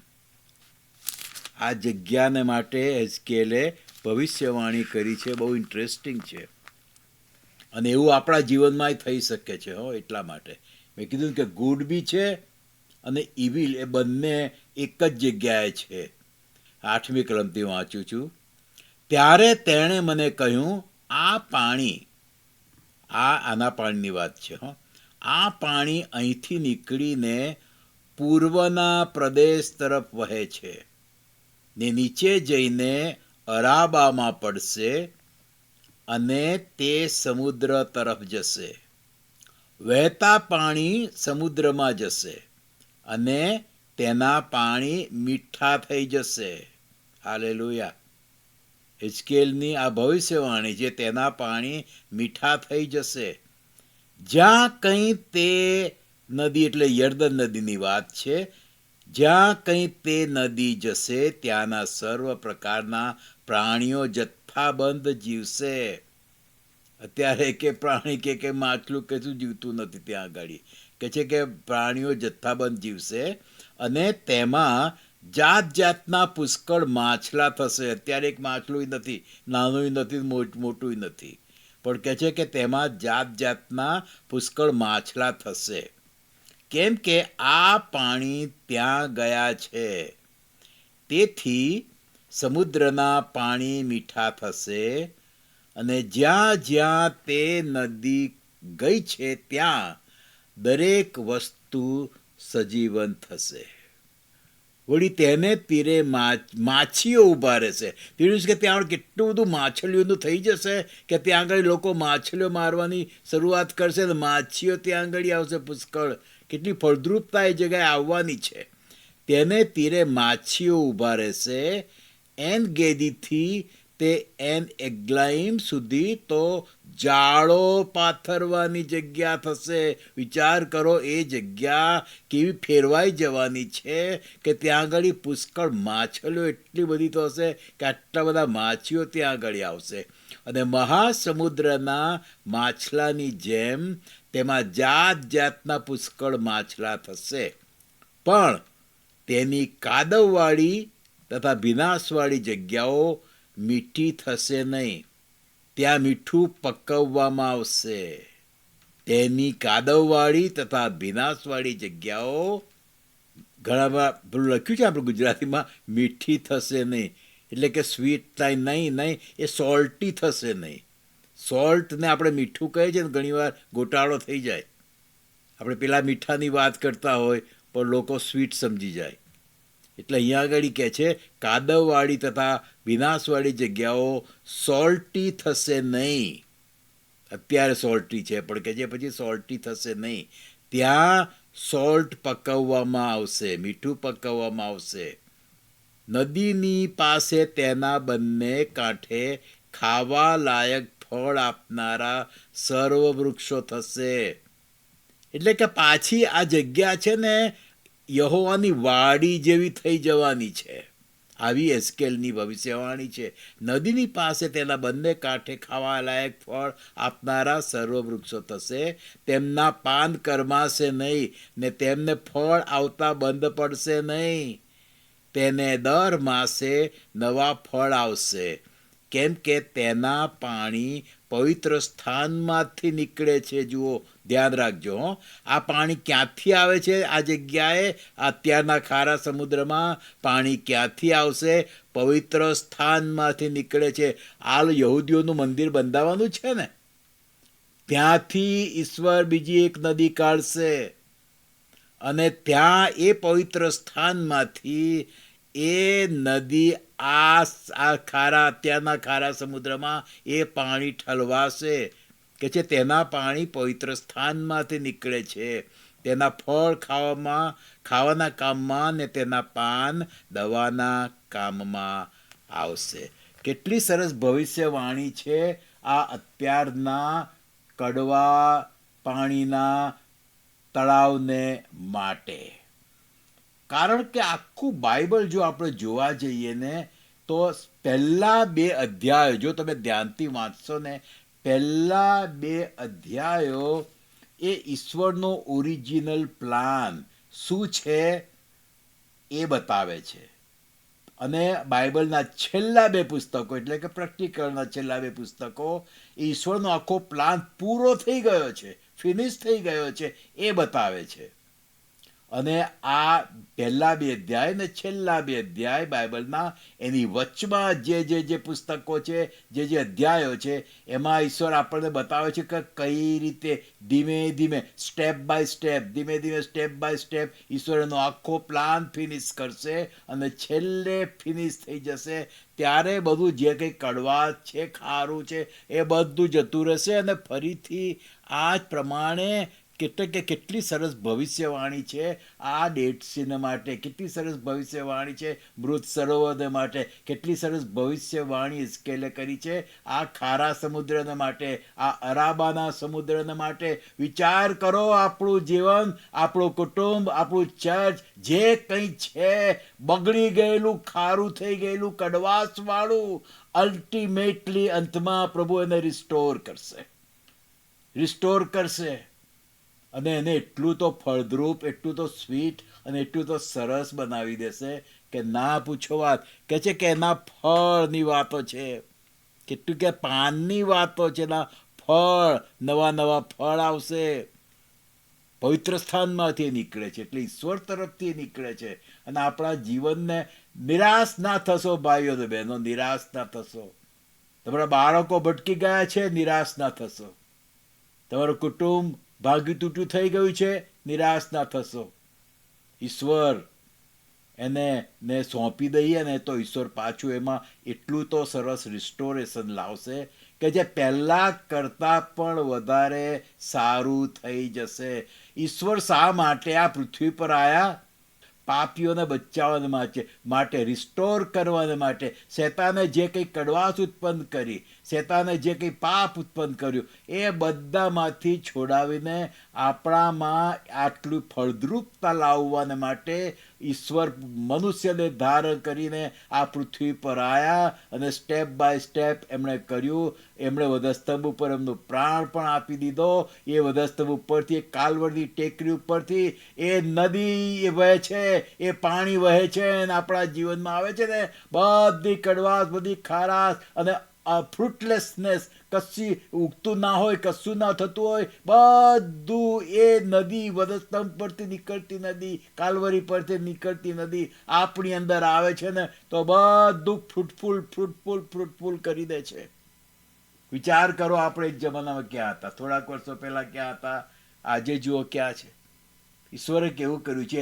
Speaker 1: આ જગ્યાને માટે હિસ્કીએલે ભવિષ્યવાણી કરી છે. બહુ ઇન્ટરેસ્ટિંગ છે. અને એવું આપણા જીવનમાં થઈ શકે છે. એટલા માટે મેં કીધું કે ગુડ બી છે અને ઇવિલ એ બંને એક જ જગ્યાએ છે. 8મી કલમથી વાંચું છું. ત્યારે તેણે મને કહ્યું, આ પાણી, આના પાણીની વાત છે, આ પાણી અહીંથી નીકળીને પૂર્વના પ્રદેશ તરફ વહે છે ને નીચે જઈને અરાબામાં પડશે અને તે સમુદ્ર તરફ જશે. વહેતા પાણી સમુદ્રમાં જશે અને તેના પાણી મીઠા થઈ જશે. હાલેલુયા. હિસ્કીએલની આ ભવિષ્યવાણી છે. તેના પાણી મીઠા થઈ જશે. જ્યાં કંઈ તે નદી, એટલે યર્દન નદીની વાત છે, જ્યાં કંઈ તે નદી જશે ત્યાંના સર્વ પ્રકારના પ્રાણીઓ જથ્થાબંધ જીવશે. અત્યારે કે પ્રાણી કે માછલું કશું જીવતું નથી. ત્યાં આગળ કે છે કે પ્રાણીઓ જથ્થાબંધ જીવશે અને તેમાં જાત જાતના પુષ્કળ માછલા થશે. અત્યારે એક માછલું નથી, નાનું નથી, મોટું નથી, પણ કહે છે કે તેમાં જાત જાતના પુષ્કળ માછલા થશે. કેમ કે આ પાણી ત્યાં ગયા છે. તેથી સમુદ્રના પાણી મીઠા થશે અને જ્યાં જ્યાં તે નદી ગઈ છે ત્યાં દરેક વસ્તુ સજીવન થશે. વળી તેને તીરે માછીઓ ઊભા રહેશે. તેનું કે ત્યાં કેટલું બધું માછલીઓનું થઈ જશે કે ત્યાં આગળ લોકો માછલીઓ મારવાની શરૂઆત કરશે ને માછીઓ ત્યાં આગળ આવશે પુષ્કળ. કેટલી ફળદ્રુપતા એ જગ્યાએ આવવાની છે. તેને તીરે માછીઓ ઊભા રહેશે. એન ગેદીથી તે એન એગ્લાઈમ સુધી તો જાળો પાથરવાની જગ્યા થશે. વિચાર કરો, એ જગ્યા કેવી ફેરવાઈ જવાની છે કે ત્યાં આગળ પુષ્કળ માછલીઓ એટલી બધી તો હશે કે આટલા બધા માછીઓ ત્યાં આગળ આવશે. અને મહાસમુદ્રના માછલાની જેમ તેમાં જાત જાતના પુષ્કળ માછલા થશે. પણ તેની કાદવવાળી તથા ભીનાશવાળી જગ્યાઓ મીઠી થશે નહીં. ત્યાં મીઠું પકવવામાં આવશે. તેની કાદવવાળી તથા ભીનાશવાળી જગ્યાઓ, ઘણા પેલું લખ્યું છે આપણે ગુજરાતીમાં, મીઠી થશે નહીં. એટલે કે સ્વીટ થાય નહીં, એ સોલ્ટી થશે નહીં. સોલ્ટને આપણે મીઠું કહીએ છીએ ને, ઘણીવાર ગોટાળો થઈ જાય. આપણે પેલા મીઠાની વાત કરતા હોય પણ લોકો સ્વીટ સમજી જાય. એટલે અહીંયા આગળ કહે છે કાદવવાળી તથા વિનાશવાળી જગ્યાઓ સોલ્ટી થશે નહીં. અત્યારે સોલ્ટી છે પણ કે જે પછી સોલ્ટી થશે નહીં. ત્યાં સોલ્ટ પકવવામાં આવશે, મીઠું પકવવામાં આવશે. નદીની પાસે તેના બંને કાંઠે ખાવા લાયક ફળ આપનારા સર્વ વૃક્ષો થશે. એટલે કે પાછી આ જગ્યા છે ને યહોવાની વાડી જેવી થઈ જવાની છે. આવી હિસ્કીએલની ભવિષ્યવાણી છે. નદીની પાસે તેના બંને કાંઠે ખાવા લાયક ફળ આપનારા સર્વ વૃક્ષો થશે. તેમના પાન કરમાશે નહીં ને તેમને ફળ આવતા બંધ પડશે નહીં. તેને દર માસે નવા ફળ આવશે, કેમ કે તેના પાણી પવિત્ર સ્થાનમાંથી નીકળે છે. જુઓ, ધ્યાન રાખજો હો. આ પાણી ક્યાંથી આવે છે? આ જગ્યાએ અત્યારના ખારા સમુદ્રમાં પાણી ક્યાંથી આવશે? પવિત્ર સ્થાનમાંથી નીકળે છે. આ યહૂદીઓનું મંદિર બંધાવવાનું છે ને, ત્યાંથી ઈશ્વર બીજી એક નદી કાઢશે અને ત્યાં એ પવિત્ર સ્થાનમાંથી એ નદી અત્યારના ખારા સમુદ્રમાં એ પાણી ઠલવાશે. કે છે તેના પાણી પવિત્ર સ્થાનમાંથી નીકળે છે. તેના ફળ ખાવાના કામમાં ને તેના પાન દવાના કામમાં આવશે. કેટલી સરસ ભવિષ્યવાણી છે આ અત્યારના કડવા પાણીના તળાવને માટે. કારણ કે આખું બાઇબલ જો આપણે જોવા જઈએ ને તો પહેલા 2 અધ્યાયો જો તમે ધ્યાનથી વાંચશો ને, પહેલા 2 અધ્યાયો એ ઈશ્વરનો ઓરિજિનલ પ્લાન શું છે એ બતાવે છે. અને બાઇબલના છેલ્લા 2 પુસ્તકો એટલે કે પ્રકટીકરણના છેલ્લા 2 પુસ્તકો ઈશ્વરનો આખો પ્લાન પૂરો થઈ ગયો છે, ફિનિશ થઈ ગયો છે એ બતાવે છે. અને આ પહેલા 2 અધ્યાય ને છેલ્લા 2 અધ્યાય બાઇબલના, એની વચમાં જે પુસ્તકો છે, જે અધ્યાયો છે, એમાં ઈશ્વર આપણને બતાવે છે કે કઈ રીતે ધીમે ધીમે સ્ટેપ બાય સ્ટેપ ઈશ્વર એનો આખો પ્લાન ફિનિશ કરશે અને છેલ્લે ફિનિશ થઈ જશે ત્યારે બધું જે કંઈ કડવાશ છે, ખારું છે, એ બધું જતું રહેશે અને ફરીથી આ જ પ્રમાણે કેટલી સરસ ભવિષ્યવાણી છે આ ડેડ સીને માટે, કેટલી સરસ ભવિષ્યવાણી છે મૃત સરોવરને માટે, કેટલી સરસ ભવિષ્યવાણી હિઝકીએલે કરી છે આ ખારા સમુદ્રને માટે, આ અરાબાના સમુદ્રને માટે. વિચાર કરો, આપણું જીવન, આપણું કુટુંબ, આપણું ચર્ચ જે કંઈ છે બગડી ગયેલું, ખારું થઈ ગયેલું, કડવાશવાળું, અલ્ટિમેટલી અંતમાં પ્રભુ એને રિસ્ટોર કરશે અને એને એટલું તો ફળદ્રુપ, એટલું તો સ્વીટ અને એટલું તો સરસ બનાવી દેશે કે ના પૂછો વાત. કે છે કે એના ફળની વાતો છે, કેટલું કે પાનની વાતો છે, એના ફળ, નવા ફળ આવશે. પવિત્ર સ્થાનમાંથી નીકળે છે એટલે ઈશ્વર તરફથી નીકળે છે. અને આપણા જીવનને નિરાશ ના થશો ભાઈઓ અને બહેનો, નિરાશ ના થશો. તમારા બાળકો ભટકી ગયા છે, નિરાશ ના થશો. તમારું કુટુંબ ભાગ્યું તૂટ્યું થઈ ગયું છે, નિરાશ ના થશો. ઈશ્વર એને સોંપી દઈએ ને તો ઈશ્વર પાછું એમાં એટલું તો સરસ રિસ્ટોરેશન લાવશે કે જે પહેલાં કરતાં પણ વધારે સારું થઈ જશે. ઈશ્વર શા માટે આ પૃથ્વી પર આવ્યા? પાપીઓને બચાવવા માટે, રિસ્ટોર કરવા માટે. શેતાને જે કંઈ કડવાશ ઉત્પન્ન કરી, શેતાને જે કંઈ પાપ ઉત્પન્ન કર્યું, એ બધામાંથી છોડાવીને આપણામાં આટલું ફળદ્રુપતા લાવવાને માટે ઈશ્વર મનુષ્યને ધારણ કરીને આ પૃથ્વી પર આવ્યા અને સ્ટેપ બાય સ્ટેપ એમણે કર્યું. એમણે વધસ્તંભ ઉપર એમનો પ્રાણ પણ આપી દીધો. એ વધસ્તંભ ઉપરથી, કાલવરની ટેકરી ઉપરથી એ નદી વહે છે, એ પાણી વહે છે અને આપણા જીવનમાં આવે છે ને બધી કડવાશ, બધી ખારાશ અને ફ્રૂટલેસનેસ, કશી ઉગતું ના હોય, કશું ના થતું હોય, બધું એ નદી, વધસ્તંભ પરથી નીકળતી નદી, કાલવરી પરથી નીકળતી નદી આપણી અંદર આવે છે ને તો બધું ફ્રૂટફુલ કરી દે છે. વિચાર કરો, આપણે એક જમાનામાં ક્યાં હતા, થોડાક વર્ષો પહેલા ક્યાં હતા, આજે જુઓ ક્યાં છે. ઈશ્વરે કેવું કર્યું છે,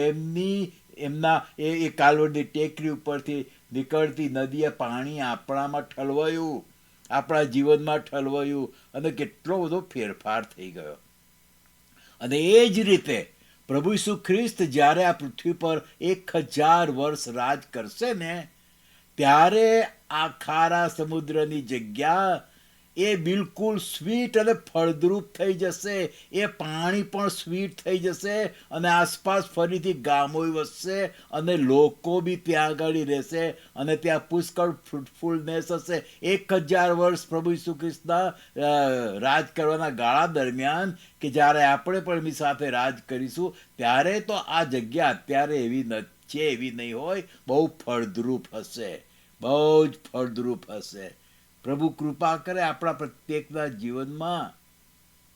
Speaker 1: એમના એ કાલવડની ટેકરી ઉપરથી નીકળતી નદીએ પાણી આપણામાં ઠલવાયું, આપણા જીવનમાં ઠલવાયું અને કેટલો બધો ફેરફાર થઈ ગયો. અને એ જ રીતે પ્રભુ ઈસુ ખ્રિસ્ત જ્યારે આ પૃથ્વી પર 1000 વર્ષ રાજ કરશે ને ત્યારે આ ખારા સમુદ્રની જગ્યા એ બિલકુલ સ્વીટ અને ફળદ્રુપ થઈ જશે. એ પાણી પણ સ્વીટ થઈ જશે અને આસપાસ ફરીથી ગામો વસશે અને લોકો બી ત્યાં આગળ રહેશે અને ત્યાં પુષ્કળ ફ્રૂટફુલનેસ હશે. 1000 વર્ષ પ્રભુ ઈસુ ખ્રિસ્તના રાજ કરવાના ગાળા દરમિયાન કે જ્યારે આપણે પણ એમની સાથે રાજ કરીશું ત્યારે તો આ જગ્યા અત્યારે એવી છે એવી નહીં હોય, બહુ ફળદ્રુપ હશે, બહુ જ ફળદ્રુપ હશે. પ્રભુ કૃપા કરે આપણા પ્રત્યેકના જીવનમાં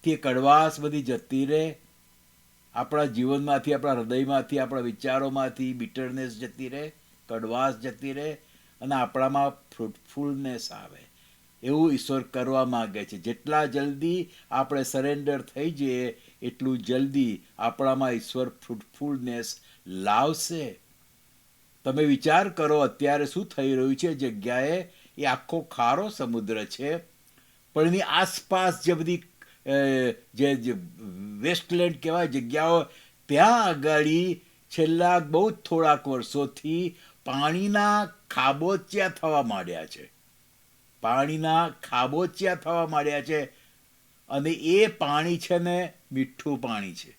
Speaker 1: તે કડવાશ બધી જતી રહે, આપણા જીવનમાંથી, આપણા હૃદયમાંથી, આપણા વિચારોમાંથી બિટરનેસ જતી રહે, કડવાશ જતી રહે, અને આપણામાં ફ્રૂટફુલનેસ આવે. એવું ઈશ્વર કરવા માગે છે. જેટલા જલ્દી આપણે સરેન્ડર થઈ જઈએ એટલું જલ્દી આપણામાં ઈશ્વર ફ્રૂટફુલનેસ લાવશે. તમે વિચાર કરો અત્યારે શું થઈ રહ્યું છે. જગ્યાએ એ આખો ખારો સમુદ્ર છે, પણ એની આસપાસ જે બધી જે વેસ્ટલેન્ડ કહેવાય જગ્યાઓ, ત્યાં આગળ છેલ્લા બહુ જ થોડાક વર્ષોથી પાણીના ખાબોચિયા થવા માંડ્યા છે. પાણીના ખાબોચિયા થવા માંડ્યા છે, અને એ પાણી છે ને મીઠું પાણી છે.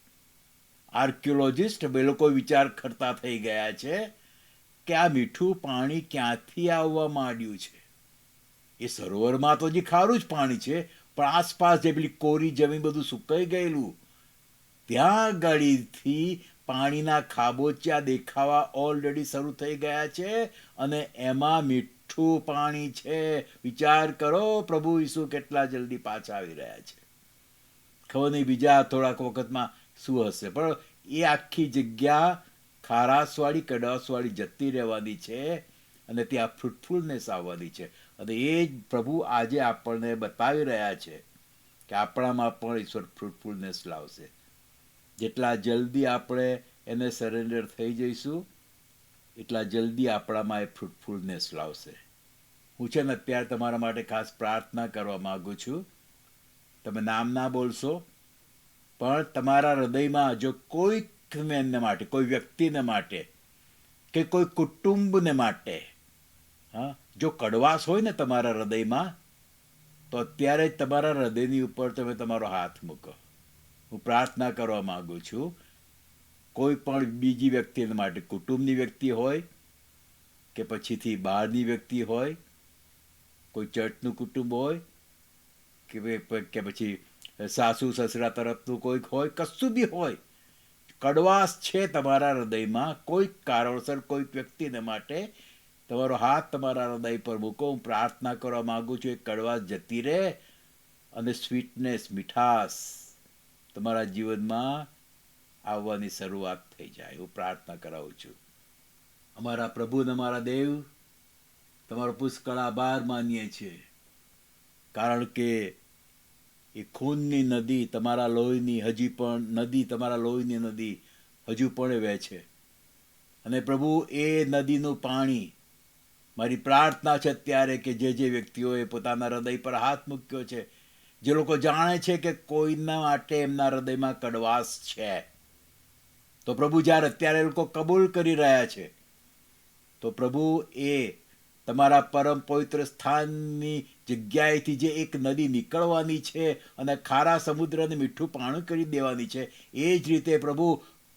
Speaker 1: આર્કિયોલોજિસ્ટ એ લોકો વિચાર કરતા થઈ ગયા છે કે આ મીઠું પાણી ક્યાંથી આવવા માંડ્યું છે. એ સરોવરમાં તો જે ખારું જ પાણી છે, પણ આસપાસ જે પેલી કોરી જમીન બધું સુકાઈ ગયેલું, ત્યાં ગાડીથી પાણીના ખાબોચિયા દેખાવા ઓલરેડી શરૂ થઈ ગયા છે, અને એમાં મીઠું પાણી છે. વિચાર કરો પ્રભુ ઈસુ કેટલા જલ્દી પાછા આવી રહ્યા છે. ખબર નહીં બીજા થોડાક વખતમાં શું હશે, પણ એ આખી જગ્યા ખારાશવાળી, કડવાશવાળી જતી રહેવાની છે, અને ત્યાં ફ્રૂટફુલનેસ આવવાની છે. અને એ જ પ્રભુ આજે આપણને બતાવી રહ્યા છે કે આપણામાં પણ ઈશ્વર ફ્રૂટફુલનેસ લાવશે. જેટલા જલ્દી આપણે એને સરેન્ડર થઈ જઈશું એટલા જલ્દી આપણામાં એ ફ્રૂટફુલનેસ લાવશે. હું છે ને અત્યારે તમારા માટે ખાસ પ્રાર્થના કરવા માગું છું. તમે નામ ના બોલશો, પણ તમારા હૃદયમાં જો કોઈકને માટે, કોઈ વ્યક્તિને માટે કે કોઈ કુટુંબને માટે જો કડવાશ હોય ને તમારા હૃદયમાં, તો અત્યારે જ તમારા હૃદયની ઉપર તમે તમારો હાથ મૂકો. હું પ્રાર્થના કરવા માગું છું. કોઈ પણ બીજી વ્યક્તિને માટે, કુટુંબની વ્યક્તિ હોય કે પછીથી બહારની વ્યક્તિ હોય, કોઈ ચર્ચનું કુટુંબ હોય કે પછી સાસુ સસરા તરફનું કોઈક હોય, કશું બી હોય, કડવાશ છે તમારા હૃદયમાં કોઈક કારણસર કોઈક વ્યક્તિને માટે, તમારો હાથ તમારા હૃદય પર મૂકો. હું પ્રાર્થના કરવા માગું છું એ કડવાશ જતી રહે અને સ્વીટનેસ, મીઠાશ તમારા જીવનમાં આવવાની શરૂઆત થઈ જાય. હું પ્રાર્થના કરાવું છું. અમારા પ્રભુ ને અમારા દેવ, તમારો પુષ્કળ આભાર માનીએ છીએ, કારણ કે એ ખૂનની નદી, તમારા લોહીની હજી પણ નદી, તમારા લોહીની નદી હજુ પણ વહે છે. અને પ્રભુ એ નદીનું પાણી, મારી પ્રાર્થના છે અત્યારે કે જે વ્યક્તિઓએ પોતાના હૃદય પર હાથ મૂક્યો છે, જે લોકો જાણે છે કે કોઈના માટે એમના હૃદયમાં કડવાશ છે, તો પ્રભુ જ્યારે અત્યારે લોકો કબૂલ કરી રહ્યા છે, તો પ્રભુ એ તમારા પરમ પવિત્ર સ્થાનની જગ્યાએથી જે એક નદી નીકળવાની છે અને ખારા સમુદ્રને મીઠું પાણી કરી દેવાની છે, એ જ રીતે પ્રભુ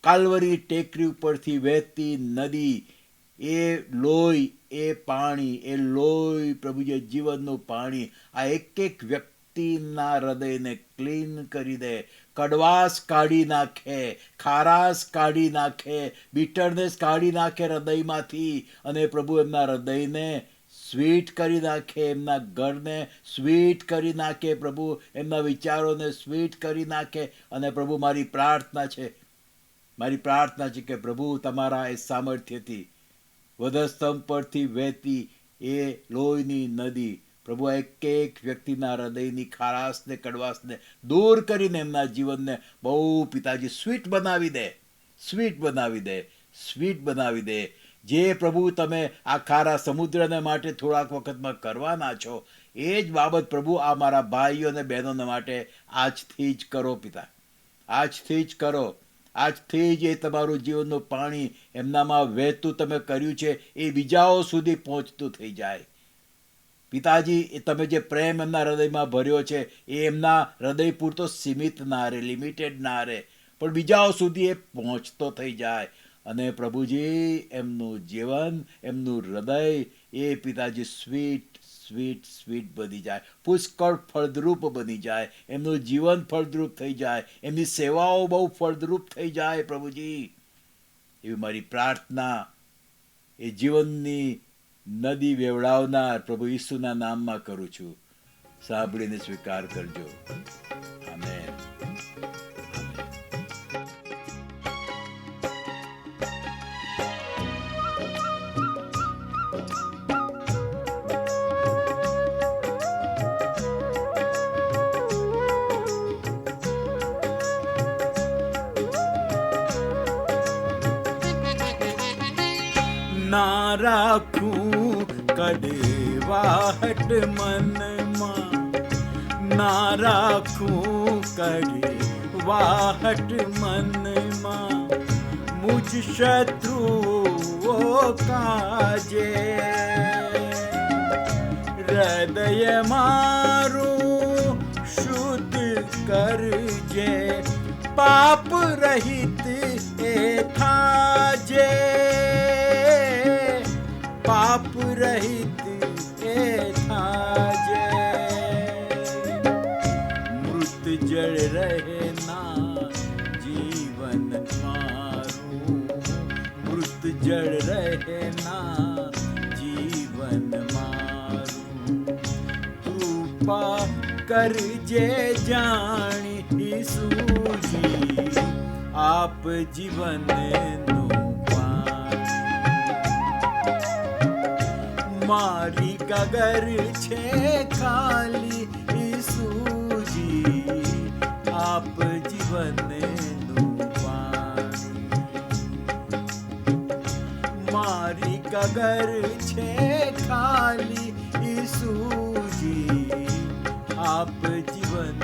Speaker 1: કાલ્વરી ટેકરી ઉપરથી વહેતી નદી, એ લોહી, એ પાણી, એ લોહી પ્રભુ જે જીવનનું પાણી આ એક એક વ્યક્તિના હૃદયને ક્લીન કરી દે, કડવાશ કાઢી નાખે, ખારાશ કાઢી નાખે, બિટરનેસ કાઢી નાખે હૃદયમાંથી, અને પ્રભુ એમના હૃદયને સ્વીટ કરી નાખે, એમના ઘરને સ્વીટ કરી નાખે, પ્રભુ એમના વિચારોને સ્વીટ કરી નાખે. અને પ્રભુ મારી પ્રાર્થના છે કે પ્રભુ તમારા એ સામર્થ્યથી વધસ્તંભ પરથી વહેતી એ લોહીની નદી પ્રભુ એક એક વ્યક્તિના હૃદયની ખારાશને, કડવાશને દૂર કરીને એમના જીવનને બહુ પિતાજી સ્વીટ બનાવી દે, સ્વીટ બનાવી દે, સ્વીટ બનાવી દે. જે પ્રભુ તમે આ ખારા સમુદ્રને માટે થોડાક વખતમાં કરવાના છો, એ જ બાબત પ્રભુ આ મારા ભાઈઓ અને બહેનોને માટે આજથી જ કરો પિતા, આજથી જ કરો. આજથી જ એ તમારું જીવનનું પાણી એમનામાં વહેતું તમે કર્યું છે એ બીજાઓ સુધી પહોંચતું થઈ જાય. પિતાજી, એ તમે જે પ્રેમ એમના હૃદયમાં ભર્યો છે એ એમના હૃદય પૂરતો સીમિત ના રહે, લિમિટેડ ના રહે, પણ બીજાઓ સુધી એ પહોંચતો થઈ જાય. અને પ્રભુજી એમનું જીવન, એમનું હૃદય એ પિતાજી સ્વીટ સ્વીટ સ્વીટ બની જાય, પુષ્કળ ફળદ્રુપ બની જાય, એમનું જીવન ફળદ્રુપ થઈ જાય, એમની સેવાઓ બહુ ફળદ્રુપ થઈ જાય. પ્રભુજી, એવી મારી પ્રાર્થના એ જીવનની નદી વેવડાવનાર પ્રભુ ઈસુના નામમાં કરું છું. સાંભળીને સ્વીકાર કરજો. આમેન. ના રાખું કડવાહટ મનમાં, ના રાખું કડવાહટ મનમાં, મુજ શત્રુઓ કાજે. હૃદય મારું શુદ્ધ કરજે, પાપ રહિત એ થાજે, પાપ રહિત એ થાજે. મૃત જળ રહે ના જીવન મારું, મૃત જળ રહે ના જીવન મારું. કૃપા કરજે જાણી ઈસુજી, આપ જીવનનું પાણી. મારી ગગર છે ખાલી ઈસુજી, આપ જીવનનું પાણી. મારી ગગર છે ખાલી ઈસુજી, આપ જીવન